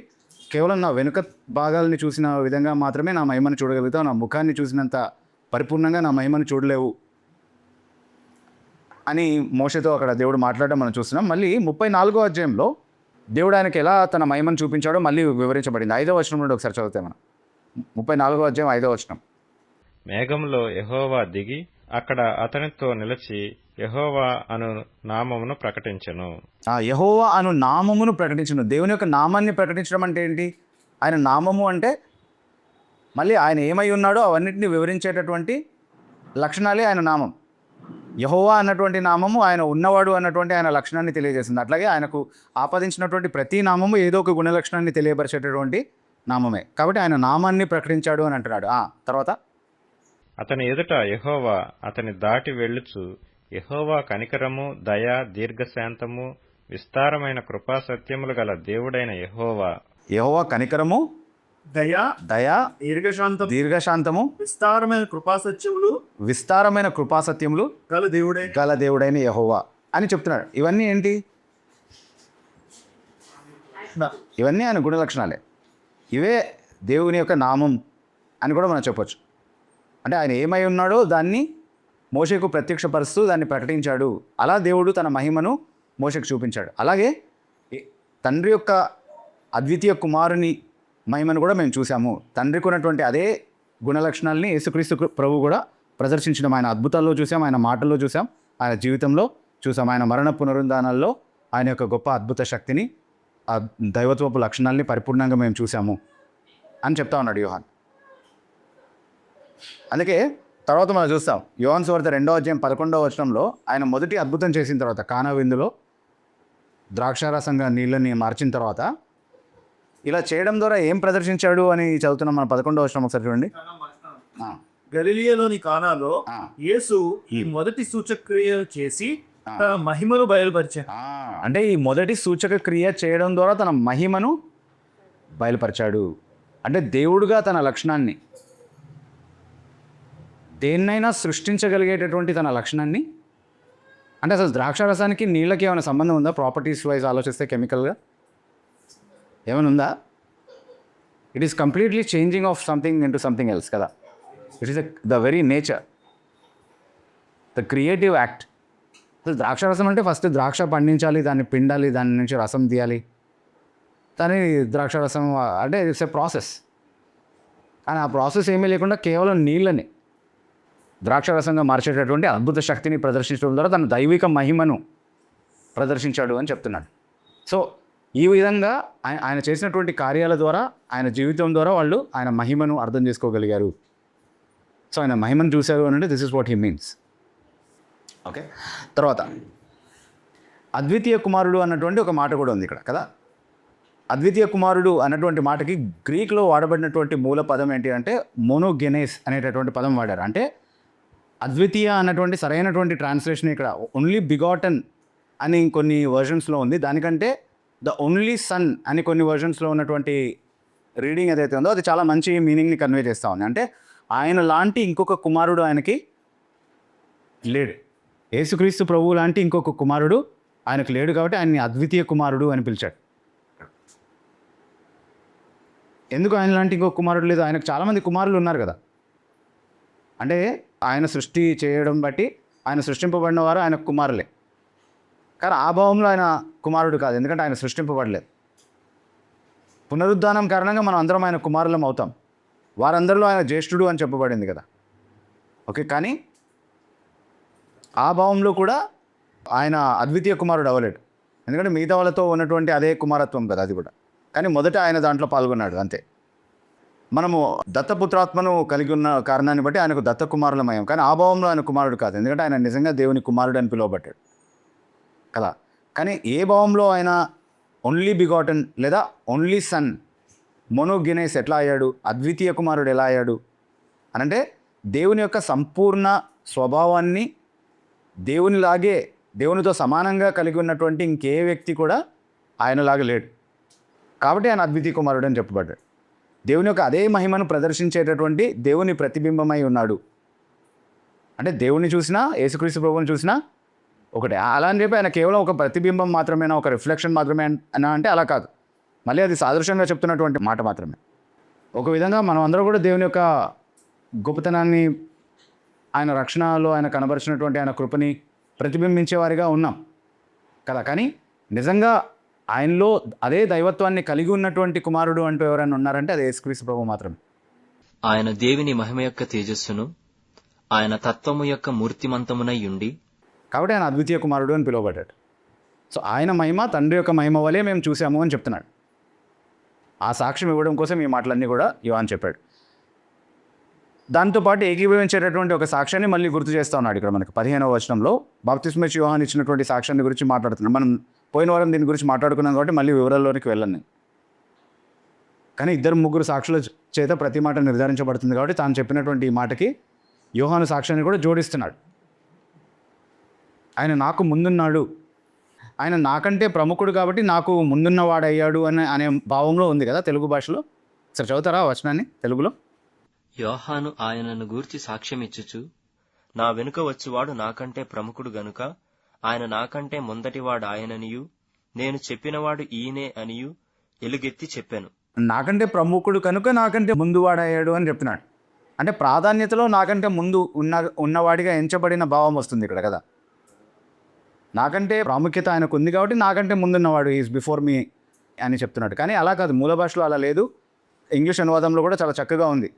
కేవలం నా వెనుక భాగాలని చూసిన విధంగా మాత్రమే నా మహిమను చూడగలుగుతావు, నా ముఖాన్ని చూసినంత పరిపూర్ణంగా నా మహిమను చూడలేవు అని మోషేతో అక్కడ దేవుడు మాట్లాడడం మనం చూస్తున్నాం. మళ్ళీ 34వ అధ్యాయంలో దేవుడు ఆయనకి ఎలా తన మహిమను చూపించాడో మళ్ళీ వివరించబడింది. 5వ వచనం నుండి ఒకసారి చదివితే మనం 34వ అధ్యాయం 5వ వచనం. మేఘంలో యెహోవా దిగి అక్కడ అతనితో నిలిచి యెహోవా అను నామమును ప్రకటించెను. యెహోవా అను నామమును ప్రకటించను. దేవుని యొక్క నామాన్ని ప్రకటించడం అంటే ఏంటి? ఆయన నామము అంటే మళ్ళీ ఆయన ఏమై ఉన్నాడో అవన్నిటిని వివరించేటటువంటి లక్షణాలే ఆయన నామం. యెహోవా అన్నటువంటి నామము ఆయన ఉన్నవాడు అన్నటువంటి ఆయన లక్షణాన్ని తెలియజేస్తుంది. అట్లాగే ఆయనకు ఆపాదించినటువంటి ప్రతి నామము ఏదో ఒక గుణ లక్షణాన్ని తెలియపరిచేటటువంటి నామమే. కాబట్టి ఆయన నామాన్ని ప్రకటించాడు అని అంటున్నాడు. తర్వాత అతని ఎదుట యెహోవా అతని దాటి వెళ్ళుచు యెహోవా కనికరము, దయ, దీర్ఘశాంతము, విస్తారమైన కృపా సత్యములు గల దేవుడైన యెహోవా. యెహోవా కనికరము, దయ, దీర్ఘశాంతము, విస్తారమైన కృపా సత్యములు గల దేవుడైన యెహోవా అని చెప్తున్నాడు. ఇవన్నీ ఏంటి? ఇవన్నీ ఆయన గుణ లక్షణాలే. ఇవే దేవుని యొక్క నామం అని కూడా మనం చెప్పొచ్చు. అంటే ఆయన ఏమై ఉన్నాడో దాన్ని మోషేకు ప్రత్యక్షపరుస్తూ దాన్ని ప్రకటించాడు. అలా దేవుడు తన మహిమను మోషేకు చూపించాడు. అలాగే తండ్రి యొక్క అద్వితీయ కుమారుని మహిమను కూడా మేము చూసాము. తండ్రికి ఉన్నటువంటి అదే గుణలక్షణాలని యేసుక్రీస్తు ప్రభు కూడా ప్రదర్శించడం ఆయన అద్భుతాల్లో చూసాం, ఆయన మాటల్లో చూసాం, ఆయన జీవితంలో చూసాం. ఆయన మరణ పునరుద్ధానాల్లో ఆయన యొక్క గొప్ప అద్భుత శక్తిని, ఆ దైవత్వపు లక్షణాలని పరిపూర్ణంగా మేము చూసాము అని చెప్తా ఉన్నాడు యోహాన్. అందుకే తర్వాత మనం చూస్తాం యోహాను సువార్త 2వ అధ్యాయం 11వ వచనంలో ఆయన మొదటి అద్భుతం చేసిన తర్వాత కానా విందులో ద్రాక్షారసంగా నీళ్ళని మార్చిన తర్వాత ఇలా చేయడం ద్వారా ఏం ప్రదర్శించాడు అని చదువుతున్నాం మన 11వ వచనం ఒకసారి చూడండి. గలిలియలోని కానాలో యేసు ఈ మొదటి సూచక్రియ చేసి తన మహిమను బయలుపరిచాడు. అంటే ఈ మొదటి సూచక క్రియ చేయడం ద్వారా తన మహిమను బయలుపరిచాడు. అంటే దేవుడుగా తన లక్షణాన్ని, దేన్నైనా సృష్టించగలిగేటటువంటి తన లక్షణాన్ని, అంటే అసలు ద్రాక్షారసానికి నీళ్ళకి ఏమైనా సంబంధం ఉందా? ప్రాపర్టీస్ వైజ్ ఆలోచిస్తే కెమికల్గా ఏమైనా ఉందా? It is completely changing of something into something else కదా. It is the very nature, the creative act. అసలు ద్రాక్షారసం అంటే ఫస్ట్ ద్రాక్ష పండించాలి, దాన్ని పిండాలి, దాని నుంచి రసం తీయాలి, దాని ద్రాక్షారసం అంటే ఇట్స్ ఎ ప్రాసెస్. కానీ ఆ ప్రాసెస్ ఏమీ లేకుండా కేవలం నీళ్ళని ద్రాక్షారసంగా మార్చేటటువంటి అద్భుత శక్తిని ప్రదర్శించడం ద్వారా తన దైవిక మహిమను ప్రదర్శించాడు అని చెప్తున్నాడు. సో ఈ విధంగా ఆయన చేసినటువంటి కార్యాల ద్వారా, ఆయన జీవితం ద్వారా వాళ్ళు ఆయన మహిమను అర్థం చేసుకోగలిగారు. సో ఆయన మహిమను చూశారు అని అంటే this is what he means. Okay, తర్వాత అద్వితీయ కుమారుడు అన్నటువంటి ఒక మాట కూడా ఉంది ఇక్కడ కదా. అద్వితీయ కుమారుడు అన్నటువంటి మాటకి గ్రీక్లో వాడబడినటువంటి మూల పదం ఏంటి అంటే మోనోగెనేస్ అనేటటువంటి పదం వాడారు. అంటే అద్వితీయ అన్నటువంటి సరైనటువంటి ట్రాన్స్లేషన్ ఇక్కడ ఓన్లీ బిగాటన్ అని కొన్ని వర్షన్స్లో ఉంది. దానికంటే ద ఓన్లీ సన్ అని కొన్ని వర్షన్స్లో ఉన్నటువంటి రీడింగ్ ఏదైతే ఉందో అది చాలా మంచి మీనింగ్ని కన్వే చేస్తూ ఉంది. అంటే ఆయన లాంటి ఇంకొక కుమారుడు ఆయనకి లేడు. యేసుక్రీస్తు ప్రభువు లాంటి ఇంకొక కుమారుడు ఆయనకు లేడు కాబట్టి ఆయన్ని అద్వితీయ కుమారుడు అని పిలిచాడు. ఎందుకు ఆయన లాంటి ఇంకొక కుమారుడు లేదు? ఆయనకు చాలామంది కుమారులు ఉన్నారు కదా. అంటే ఆయన సృష్టి చేయడం బట్టి ఆయన సృష్టింపబడిన వారు ఆయన కుమారులే, కానీ ఆ భావంలో ఆయన కుమారుడు కాదు, ఎందుకంటే ఆయన సృష్టింపబడలేదు. పునరుద్ధానం కారణంగా మనం అందరం ఆయన కుమారులం అవుతాం. వారందరిలో ఆయన జ్యేష్ఠుడు అని చెప్పబడింది కదా. ఓకే, కానీ ఆ భావంలో కూడా ఆయన అద్వితీయ కుమారుడు అవ్వలేడు, ఎందుకంటే మిగతా వాళ్ళతో ఉన్నటువంటి అదే కుమారత్వం కదా అది కూడా. కానీ మొదట ఆయన దాంట్లో పాల్గొన్నాడు అంతే. మనము దత్తపుత్రాత్మను కలిగి ఉన్న కారణాన్ని బట్టి ఆయనకు దత్త కుమారులమయ్యాం, కానీ ఆ భావంలో ఆయన కుమారుడు కాదు, ఎందుకంటే ఆయన నిజంగా దేవుని కుమారుడు అని పిలువబడ్డాడు కదా. కానీ ఏ భావంలో ఆయన ఓన్లీ బిగాటన్ లేదా ఓన్లీ సన్ మోనోగెనేస్ ఎట్లా అయ్యాడు, అద్వితీయ కుమారుడు ఎలా అయ్యాడు అనంటే దేవుని యొక్క సంపూర్ణ స్వభావాన్ని దేవునిలాగే దేవునితో సమానంగా కలిగి ఉన్నటువంటి ఇంకే వ్యక్తి కూడా ఆయనలాగా లేడు, కాబట్టి ఆయన అద్వితీయ కుమారుడు అని చెప్పబడ్డాడు. దేవుని యొక్క అదే మహిమను ప్రదర్శించేటటువంటి దేవుని ప్రతిబింబమై ఉన్నాడు. అంటే దేవుని చూసినా యేసుక్రీస్తు ప్రభువుని చూసినా ఒకటే. అలా అని చెప్పి ఆయన కేవలం ఒక ప్రతిబింబం మాత్రమేనా, ఒక రిఫ్లెక్షన్ మాత్రమే అన్నా అంటే అలా కాదు. మళ్ళీ అది సాదృశ్యంగా చెప్తున్నటువంటి మాట మాత్రమే. ఒక విధంగా మనం అందరూ కూడా దేవుని యొక్క గొప్పతనాన్ని, ఆయన రక్షణలో ఆయన కనబరిచినటువంటి ఆయన కృపని ప్రతిబింబించేవారిగా ఉన్నాం కదా. కానీ నిజంగా ఆయనలో అదే దైవత్వాన్ని కలిగి ఉన్నటువంటి కుమారుడు అంటూ ఎవరైనా ఉన్నారంటే అది యేసుక్రీస్తు ప్రభువు మాత్రమే. ఆయన దేవుని మహిమ యొక్క తేజస్సును, ఆయన తత్వము యొక్క మూర్తిమంతమునై ఉండి, కాబట్టి ఆయన అద్వితీయ కుమారుడు అని పిలువబడ్డాడు. సో ఆయన మహిమ తండ్రి యొక్క మహిమ వలె మేము చూసాము అని చెప్తున్నాడు. ఆ సాక్ష్యం ఇవ్వడం కోసం ఈ మాటలన్నీ కూడా యోహాను చెప్పాడు. దాంతోపాటు ఏకీభవించేటటువంటి ఒక సాక్ష్యాన్ని మళ్ళీ గుర్తు చేస్తూ ఉన్నాడు ఇక్కడ మనకి 15వ వచనంలో. బాప్తిస్మా ఇచ్చి యోహాను ఇచ్చినటువంటి సాక్ష్యాన్ని గురించి మాట్లాడుతున్నాం. మనం పోయిన వారం దీని గురించి మాట్లాడుకున్నాం కాబట్టి మళ్ళీ వివరాల్లోనికి వెళ్ళను నేను. కానీ 2-3 సాక్షుల చేత ప్రతి మాట నిర్ధారించబడుతుంది కాబట్టి తాను చెప్పినటువంటి ఈ మాటకి యోహాను సాక్ష్యాన్ని కూడా జోడిస్తున్నాడు. ఆయన నాకు ముందున్నాడు, ఆయన నాకంటే ప్రముఖుడు కాబట్టి నాకు ముందున్నవాడయ్యాడు అనే భావంలో ఉంది కదా తెలుగు భాషలో. సరే చదువుతారా వచనాన్ని తెలుగులో? యోహాను ఆయనను గూర్చి సాక్ష్యమిచ్చుచు, నా వెనుక వచ్చువాడు నాకంటే ప్రముఖుడు గనుక ఆయన నాకంటే ముందటివాడు ఆయననియు, నేను చెప్పినవాడు ఈయనే అనియు ఎలుగెత్తి చెప్పాను. నాకంటే ప్రముఖుడు కనుక నాకంటే ముందువాడయ్యాడు అని చెప్తున్నాడు. అంటే ప్రాధాన్యతలో నాకంటే ముందు ఉన్నవాడిగా ఎంచబడిన భావం వస్తుంది ఇక్కడ కదా. నాకంటే ప్రాముఖ్యత ఆయనకు ఉంది కాబట్టి నాకంటే ముందున్నవాడు ఈజ్ బిఫోర్ మీ అని చెప్తున్నాడు. కానీ అలా కాదు, మూల భాషలో అలా లేదు. ఇంగ్లీష్ అనువాదంలో కూడా చాలా చక్కగా ఉంది.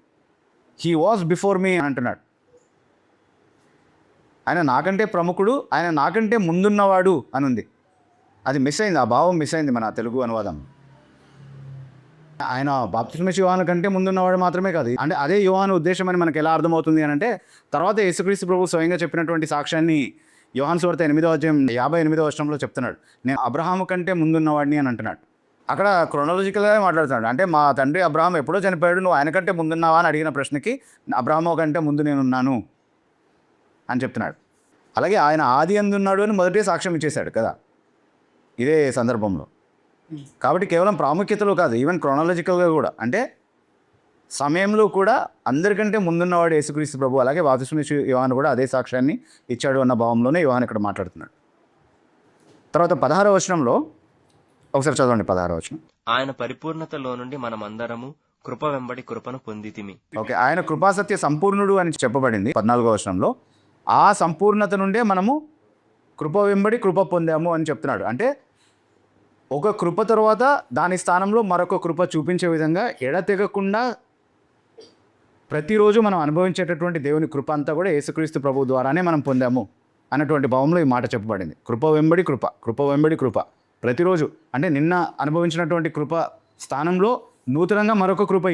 హీ వాజ్ బిఫోర్ మీ అంటున్నాడు. ఆయన నాకంటే ప్రముఖుడు, ఆయన నాకంటే ముందున్నవాడు అని ఉంది. అది మిస్ అయింది, ఆ భావం మిస్ అయింది మన తెలుగు అనువాదం. ఆయన బాప్తిస్మా యోహాను కంటే ముందున్నవాడు మాత్రమే కాదు, అంటే అదే యోహాను ఉద్దేశం అని మనకు ఎలా అర్థమవుతుంది అని అంటే తర్వాత యేసుక్రీస్తు ప్రభువు స్వయంగా చెప్పినటువంటి సాక్ష్యాన్ని యోహాను సువార్త 8వ అధ్యాయం 58వ వచనంలో చెప్తున్నాడు. నేను అబ్రహాము కంటే ముందున్నవాడిని అని అంటున్నాడు. అక్కడ క్రొనాలజికల్గా మాట్లాడుతున్నాడు. అంటే మా తండ్రి అబ్రహాం ఎప్పుడో చనిపోయాడు, నువ్వు ఆయన కంటే ముందున్నావా అని అడిగిన ప్రశ్నకి అబ్రహాము కంటే ముందు నేనున్నాను అని చెప్తున్నాడు. అలాగే ఆయన ఆది అందున్నాడు అని మొదటే సాక్ష్యం ఇచ్చేశాడు కదా ఇదే సందర్భంలో. కాబట్టి కేవలం ప్రాముఖ్యతలో కాదు, ఈవెన్ క్రొనాలజికల్గా కూడా, అంటే సమయంలో కూడా అందరికంటే ముందున్నవాడు యేసుక్రీస్తు ప్రభు. అలాగే బాప్తిస్మా యోహాను కూడా అదే సాక్ష్యాన్ని ఇచ్చాడు అన్న భావంలోనే యోహాను ఇక్కడ మాట్లాడుతున్నాడు. తర్వాత 16వ వచనంలో ఒకసారి చదవండి. 16వ వచనం. ఆయన పరిపూర్ణతలో నుండి మనమందరము కృప వెంబడి కృపను పొందితిమి. ఓకే, ఆయన కృపాసత్య సంపూర్ణుడు అని చెప్పబడింది 14వ వచనంలో. ఆ సంపూర్ణత నుండే మనము కృప వెంబడి కృప పొందాము అని చెప్తున్నాడు. అంటే ఒక కృప తర్వాత దాని స్థానంలో మరొక కృప చూపించే విధంగా ఎడతెగకుండా ప్రతిరోజు మనం అనుభవించేటటువంటి దేవుని కృప అంతా కూడా యేసుక్రీస్తు ప్రభు ద్వారానే మనం పొందాము అన్నటువంటి భావంలో ఈ మాట చెప్పబడింది. కృప వెంబడి కృప, కృప వెంబడి కృప ప్రతిరోజు. అంటే నిన్న అనుభవించినటువంటి కృప స్థానంలో నూతనంగా మరొక కృప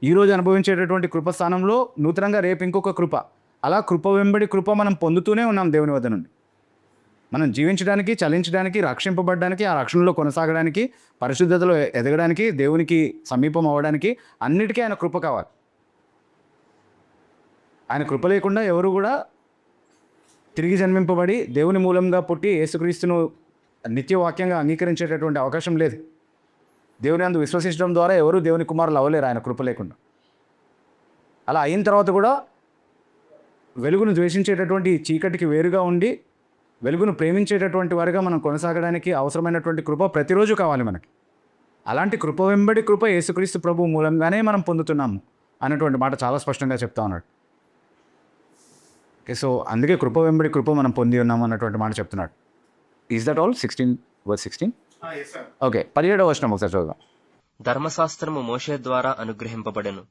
ఈరోజు అనుభవించేటటువంటి కృప స్థానంలో నూతనంగా రేపు ఇంకొక కృప. అలా కృప వెంబడి కృప మనం పొందుతూనే ఉన్నాం దేవుని వద్ద నుండి. మనం జీవించడానికి, చలించడానికి, రక్షింపబడడానికి, ఆ రక్షణలో కొనసాగడానికి, పరిశుద్ధతలో ఎదగడానికి, దేవునికి సమీపం అవ్వడానికి అన్నిటికీ ఆయన కృప కావాలి. ఆయన కృప లేకుండా ఎవరు కూడా తిరిగి జన్మింపబడి దేవుని మూలంగా పుట్టి యేసుక్రీస్తును నిత్యవాక్యంగా అంగీకరించేటటువంటి అవకాశం లేదు. దేవుని అందు విశ్వసించడం ద్వారా ఎవరు దేవుని కుమారులు అవ్వలేరు ఆయన కృప లేకుండా. అలా అయిన తర్వాత కూడా వెలుగును ద్వేషించేటటువంటి చీకటికి వేరుగా ఉండి వెలుగును ప్రేమించేటటువంటి వారిగా మనం కొనసాగడానికి అవసరమైనటువంటి కృప ప్రతిరోజు కావాలి మనకి. అలాంటి కృప వెంబడి కృప యేసుక్రీస్తు ప్రభు మూలంగానే మనం పొందుతున్నాము అన్నటువంటి మాట చాలా స్పష్టంగా చెప్తా ఉన్నాడు. ఓకే, సో అందుకే కృప వెంబడి కృప మనం పొంది ఉన్నాము అన్నటువంటి మాట చెప్తున్నాడు. Is that all? 16 ఓకే, 17వ వచనం ఒకసారి చదువుదాం. ధర్మశాస్త్రము మోషే ద్వారా అనుగ్రహింపబడెను,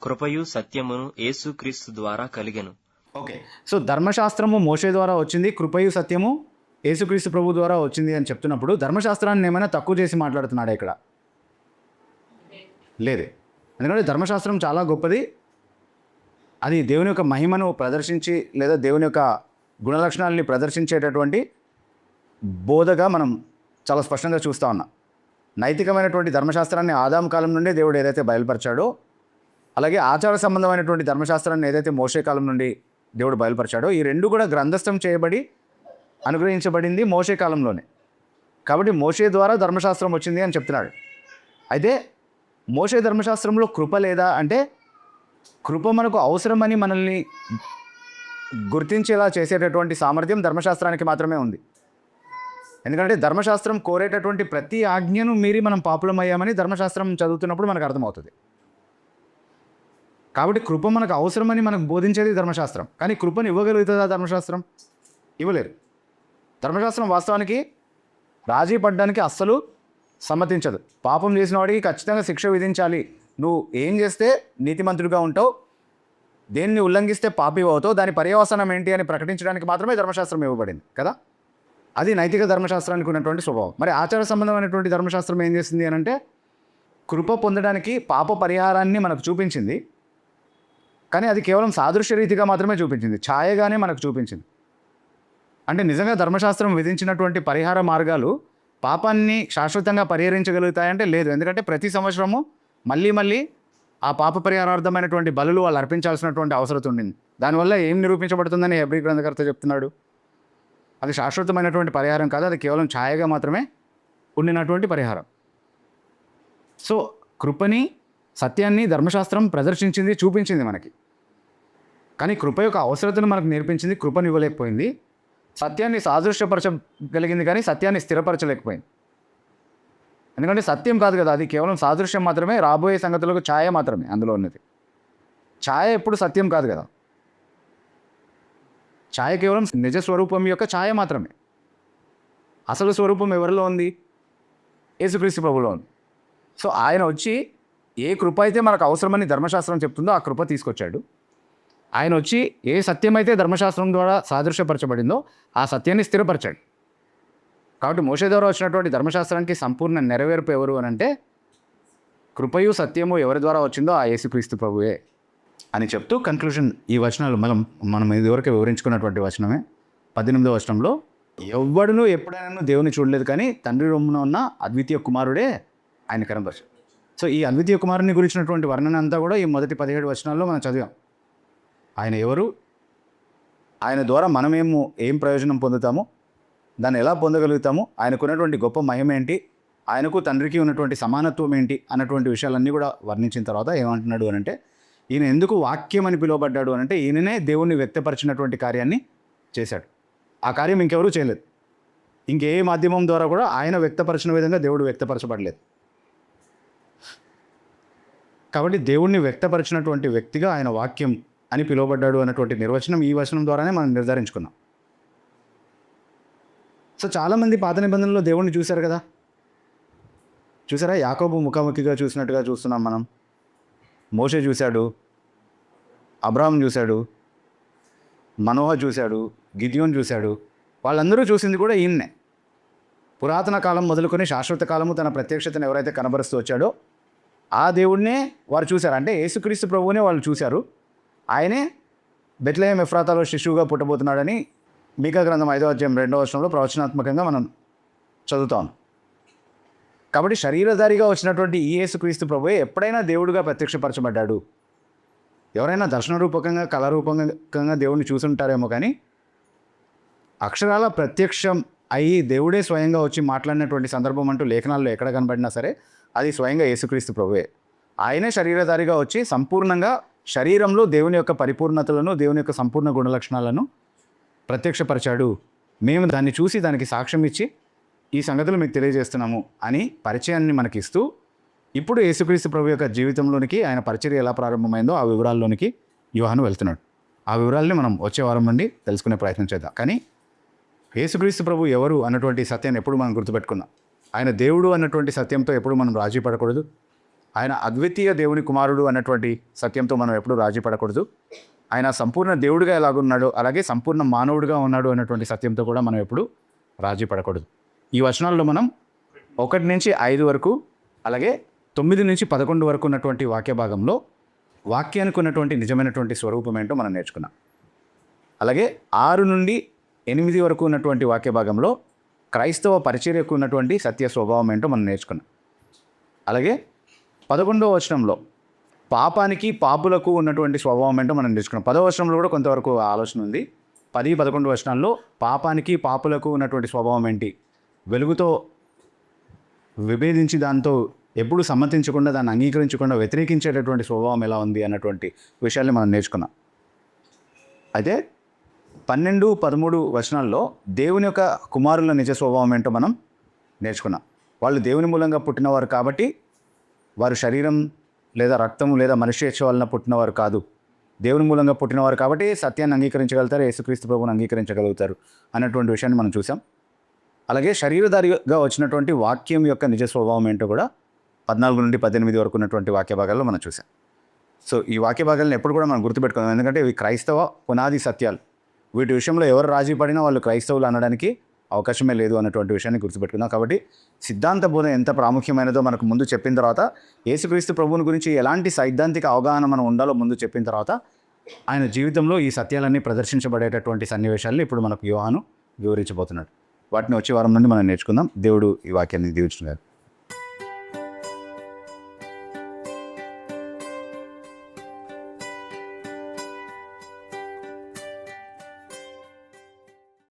కృపయు సత్యమును యేసుక్రీస్తు ద్వారా కలిగెను. ఓకే, సో ధర్మశాస్త్రము మోషే ద్వారా వచ్చింది, కృపయు సత్యము యేసుక్రీస్తు ప్రభు ద్వారా వచ్చింది అని చెప్తున్నప్పుడు ధర్మశాస్త్రాన్ని ఏమైనా తక్కువ చేసి మాట్లాడుతున్నాడా ఇక్కడ? లేదు. ఎందుకంటే ధర్మశాస్త్రం చాలా గొప్పది. అది దేవుని యొక్క మహిమను ప్రదర్శించి లేదా దేవుని యొక్క గుణలక్షణాలని ప్రదర్శించేటటువంటి బోధగా మనం చాలా స్పష్టంగా చూస్తూ ఉన్నాం. నైతికమైనటువంటి ధర్మశాస్త్రాన్ని ఆదాము కాలం నుండి దేవుడు ఏదైతే బయలుపరిచాడో, అలాగే ఆచార సంబంధమైనటువంటి ధర్మశాస్త్రాన్ని ఏదైతే మోషే కాలం నుండి దేవుడు బయలుపరిచాడో, ఈ రెండు కూడా గ్రంథస్థం చేయబడి అనుగ్రహించబడింది మోషే కాలంలోనే. కాబట్టి మోషే ద్వారా ధర్మశాస్త్రం వచ్చింది అని చెప్తున్నాడు. అయితే మోషే ధర్మశాస్త్రంలో కృప లేదా అంటే, కృప మనకు అవసరమని మనల్ని గుర్తించేలా చేసేటటువంటి సామర్థ్యం ధర్మశాస్త్రానికి మాత్రమే ఉంది. ఎందుకంటే ధర్మశాస్త్రం కోరేటటువంటి ప్రతి ఆజ్ఞను మీరి మనం పాపులమయ్యామని ధర్మశాస్త్రం చదువుతున్నప్పుడు మనకు అర్థమవుతుంది. కాబట్టి కృప మనకు అవసరమని మనకు బోధించేది ధర్మశాస్త్రం. కానీ కృపను ఇవ్వగలుగుతుందా ధర్మశాస్త్రం? ఇవ్వలేరు. ధర్మశాస్త్రం వాస్తవానికి రాజీ పడడానికి అస్సలు సమ్మతించదు. పాపం చేసిన వాడికి ఖచ్చితంగా శిక్ష విధించాలి, నువ్వు ఏం చేస్తే నీతిమంతుడిగా ఉంటావు, దేన్ని ఉల్లంఘిస్తే పాపి అవుతావు, దాని పర్యవసానం ఏంటి అని ప్రకటించడానికి మాత్రమే ధర్మశాస్త్రం ఇవ్వబడింది కదా. అది నైతిక ధర్మశాస్త్రానికి ఉన్నటువంటి స్వభావం. మరి ఆచార సంబంధమైనటువంటి ధర్మశాస్త్రం ఏం చేసింది అని అంటే, కృప పొందడానికి పాప పరిహారాన్ని మనకు చూపించింది, కానీ అది కేవలం సాదృశ్య రీతిగా మాత్రమే చూపించింది, ఛాయగానే మనకు చూపించింది. అంటే నిజంగా ధర్మశాస్త్రం విధించినటువంటి పరిహార మార్గాలు పాపాన్ని శాశ్వతంగా పరిహరించగలుగుతాయంటే లేదు. ఎందుకంటే ప్రతి సంవత్సరము మళ్ళీ ఆ పాప పరిహారార్థమైనటువంటి బలులు వాళ్ళు అర్పించాల్సినటువంటి అవసరం ఉండింది. దానివల్ల ఏం నిరూపించబడుతుందని హెబ్రీ గ్రంథకర్త చెప్తున్నాడు? అది శాశ్వతమైనటువంటి పరిహారం కాదు, అది కేవలం ఛాయగా మాత్రమే ఉండినటువంటి పరిహారం. సో కృపని, సత్యాన్ని ధర్మశాస్త్రం ప్రదర్శించింది, చూపించింది మనకి. కానీ కృప యొక్క అవసరతను మనకు నేర్పించింది, కృపను ఇవ్వలేకపోయింది. సత్యాన్ని సాదృశ్యపరచగలిగింది కానీ సత్యాన్ని స్థిరపరచలేకపోయింది. ఎందుకంటే సత్యం కాదు కదా, అది కేవలం సాదృశ్యం మాత్రమే, రాబోయే సంగతులకు ఛాయ మాత్రమే అందులో ఉన్నది. ఛాయ ఎప్పుడు సత్యం కాదు కదా. ఛాయ కేవలం నిజ స్వరూపం యొక్క ఛాయ మాత్రమే. అసలు స్వరూపం ఎవరిలో ఉంది? యేసుక్రీస్తు ప్రభువులో ఉంది. సో ఆయన వచ్చి ఏ కృప అయితే మనకు అవసరమని ధర్మశాస్త్రం చెప్తుందో ఆ కృప తీసుకొచ్చాడు. ఆయన వచ్చి ఏ సత్యం అయితే ధర్మశాస్త్రం ద్వారా సాదృశ్యపరచబడిందో ఆ సత్యాన్ని స్థిరపరిచాడు. కాబట్టి మోషే ద్వారా వచ్చినటువంటి ధర్మశాస్త్రానికి సంపూర్ణ నెరవేర్పు ఎవరు అని అంటే, కృపయు సత్యము ఎవరి ద్వారా వచ్చిందో ఆ యేసుక్రీస్తు ప్రభువే అని చెప్తూ కన్క్లూజన్ ఈ వచనాలు మనం ఇదివరకు వివరించుకున్నటువంటి వచనమే 18వ వచనంలో, ఎవ్వడును ఎప్పుడైనా దేవుని చూడలేదు కానీ తండ్రి రొమ్మున ఉన్న అద్వితీయ కుమారుడే ఆయన కనబరిచాడు. సో ఈ అద్వితీయ కుమారుని గురించినటువంటి వర్ణన అంతా కూడా ఈ మొదటి 17 వచనాల్లో మనం చదివాం. ఆయన ఎవరు, ఆయన ద్వారా మనమేమో ఏం ప్రయోజనం పొందుతాము, దాన్ని ఎలా పొందగలుగుతాము, ఆయనకున్నటువంటి గొప్ప మహిమ ఏంటి, ఆయనకు తండ్రికి ఉన్నటువంటి సమానత్వం ఏంటి అన్నటువంటి విషయాలన్నీ కూడా వర్ణించిన తర్వాత ఏమంటున్నాడు అని అంటే, ఈయన ఎందుకు వాక్యం అని పిలువబడ్డాడు అని అంటే, ఈయననే దేవుణ్ణి వ్యక్తపరిచినటువంటి కార్యాన్ని చేశాడు. ఆ కార్యం ఇంకెవరూ చేయలేదు. ఇంకే మాధ్యమం ద్వారా కూడా ఆయన వ్యక్తపరిచిన విధంగా దేవుడు వ్యక్తపరచబడలేదు. కాబట్టి దేవుణ్ణి వ్యక్తపరిచినటువంటి వ్యక్తిగా ఆయన వాక్యం అని పిలువబడ్డాడు అన్నటువంటి నిర్వచనం ఈ వచనం ద్వారానే మనం నిర్ధారించుకున్నాం. సో చాలామంది పాత నిబంధనలో దేవుణ్ణి చూశారు కదా, చూసారా? యాకోబు ముఖాముఖిగా చూసినట్టుగా చూస్తున్నాం మనం. మోషే చూశాడు, అబ్రహాం చూశాడు, మనోహ చూశాడు, గిద్యోన్ చూశాడు. వాళ్ళందరూ చూసింది కూడా ఈయన్నే. పురాతన కాలం మొదలుకొని శాశ్వత కాలము తన ప్రత్యక్షతను ఎవరైతే కనబరుస్తూ వచ్చాడో ఆ దేవుడినే వారు చూశారు. అంటే యేసుక్రీస్తు ప్రభువునే వాళ్ళు చూశారు. ఆయనే బెత్లెహేం ఎఫ్రాతాలో శిశువుగా పుట్టబోతున్నాడని మీకా గ్రంథం 5వ అధ్యాయం 2వ వచనంలో ప్రవచనాత్మకంగా మనం చదువుతాం. కాబట్టి శరీరధారిగా వచ్చినటువంటి ఈ యేసుక్రీస్తు ప్రభువే ఎప్పుడైనా దేవుడిగా ప్రత్యక్షపరచబడ్డాడు. ఎవరైనా దర్శన రూపకంగా కళారూపకంగా దేవుడిని చూసుంటారేమో, కానీ అక్షరాల ప్రత్యక్షం అయ్యి దేవుడే స్వయంగా వచ్చి మాట్లాడినటువంటి సందర్భం అంటూ లేఖనాల్లో ఎక్కడ కనబడినా సరే అది స్వయంగా యేసుక్రీస్తు ప్రభువే. ఆయనే శరీరధారిగా వచ్చి సంపూర్ణంగా శరీరంలో దేవుని యొక్క పరిపూర్ణతలను, దేవుని యొక్క సంపూర్ణ గుణలక్షణాలను ప్రత్యక్షపరిచాడు. మేము దాన్ని చూసి దానికి సాక్ష్యం ఇచ్చి ఈ సంగతులు మీకు తెలియజేస్తున్నాము అని పరిచయాన్ని మనకి ఇస్తూ, ఇప్పుడు యేసుక్రీస్తు ప్రభు యొక్క జీవితంలోనికి ఆయన పరిచర్య ఎలా ప్రారంభమైందో ఆ వివరాల్లోనికి యోహాను వెళ్తున్నాడు. ఆ వివరాలని మనం వచ్చే వారం నుండి తెలుసుకునే ప్రయత్నం చేద్దాం. కానీ యేసుక్రీస్తు ప్రభు ఎవరు అన్నటువంటి సత్యాన్ని ఎప్పుడు మనం గుర్తుపెట్టుకున్నాం. ఆయన దేవుడు అన్నటువంటి సత్యంతో ఎప్పుడు మనం రాజీ పడకూడదు. ఆయన అద్వితీయ దేవుని కుమారుడు అన్నటువంటి సత్యంతో మనం ఎప్పుడు రాజీ పడకూడదు. ఆయన సంపూర్ణ దేవుడిగా ఎలాగున్నాడో అలాగే సంపూర్ణ మానవుడిగా ఉన్నాడు అన్నటువంటి సత్యంతో కూడా మనం ఎప్పుడు రాజీ పడకూడదు. ఈ వచనాల్లో మనం 1 నుంచి 5 వరకు అలాగే 9 నుంచి 11 వరకు ఉన్నటువంటి వాక్య భాగంలో వాక్యానికి ఉన్నటువంటి నిజమైనటువంటి స్వరూపం ఏంటో మనం నేర్చుకున్నాం. అలాగే 6 నుండి 8 వరకు ఉన్నటువంటి వాక్య భాగంలో క్రైస్తవ పరిచర్యకు ఉన్నటువంటి సత్య స్వభావం ఏంటో మనం నేర్చుకున్నాం. అలాగే 11వ వచనంలో పాపానికి పాపులకు ఉన్నటువంటి స్వభావం ఏంటో మనం నేర్చుకున్నాం. 10వ వచనంలో కూడా కొంతవరకు ఆలోచన ఉంది. 10, 11 వచనాల్లో పాపానికి పాపులకు ఉన్నటువంటి స్వభావం ఏంటి, వెలుగుతో విభేదించి దాంతో ఎప్పుడు సమ్మతించకుండా దాన్ని అంగీకరించకుండా వ్యతిరేకించేటటువంటి స్వభావం ఎలా ఉంది అన్నటువంటి విషయాల్ని మనం నేర్చుకున్నాం. అయితే 12, 13 వచనాల్లో దేవుని యొక్క కుమారుల నిజ స్వభావం ఏంటో మనం నేర్చుకున్నాం. వాళ్ళు దేవుని మూలంగా పుట్టినవారు కాబట్టి వారు శరీరం లేదా రక్తం లేదా మనుష్యేచ్ఛ వలన పుట్టినవారు కాదు. దేవుని మూలంగా పుట్టినవారు కాబట్టి సత్యాన్ని అంగీకరించగలుగుతారు, యేసుక్రీస్తు ప్రభువుని అంగీకరించగలుగుతారు అన్నటువంటి విషయాన్ని మనం చూసాం. అలాగే శరీరధారిగా వచ్చినటువంటి వాక్యం యొక్క నిజ స్వభావం ఏంటో కూడా 14 నుండి 18 వరకు ఉన్నటువంటి వాక్య భాగాల్లో మనం చూసాం. సో ఈ వాక్య భాగాలను ఎప్పుడు కూడా మనం గుర్తుపెట్టుకుందాం, ఎందుకంటే ఇవి క్రైస్తవ పునాది సత్యాలు. వీటి విషయంలో ఎవరు రాజీ పడినా వాళ్ళు క్రైస్తవులు అనడానికి అవకాశమే లేదు అన్నటువంటి విషయాన్ని గుర్తుపెట్టుకుందాం. కాబట్టి సిద్ధాంత బోధన ఎంత ప్రాముఖ్యమైనదో మనకు ముందు చెప్పిన తర్వాత, యేసుక్రీస్తు ప్రభువుని గురించి ఎలాంటి సైద్ధాంతిక అవగాహన మనం ఉండాలో ముందు చెప్పిన తర్వాత, ఆయన జీవితంలో ఈ సత్యాలన్నీ ప్రదర్శించబడేటటువంటి సన్నివేశాలను ఇప్పుడు మనకు యోహాను వివరించబోతున్నాడు. వాటిని వచ్చే వారం నుండి మనం నేర్చుకుందాం. దేవుడు ఈ వాక్యాన్ని దీవించుగాక.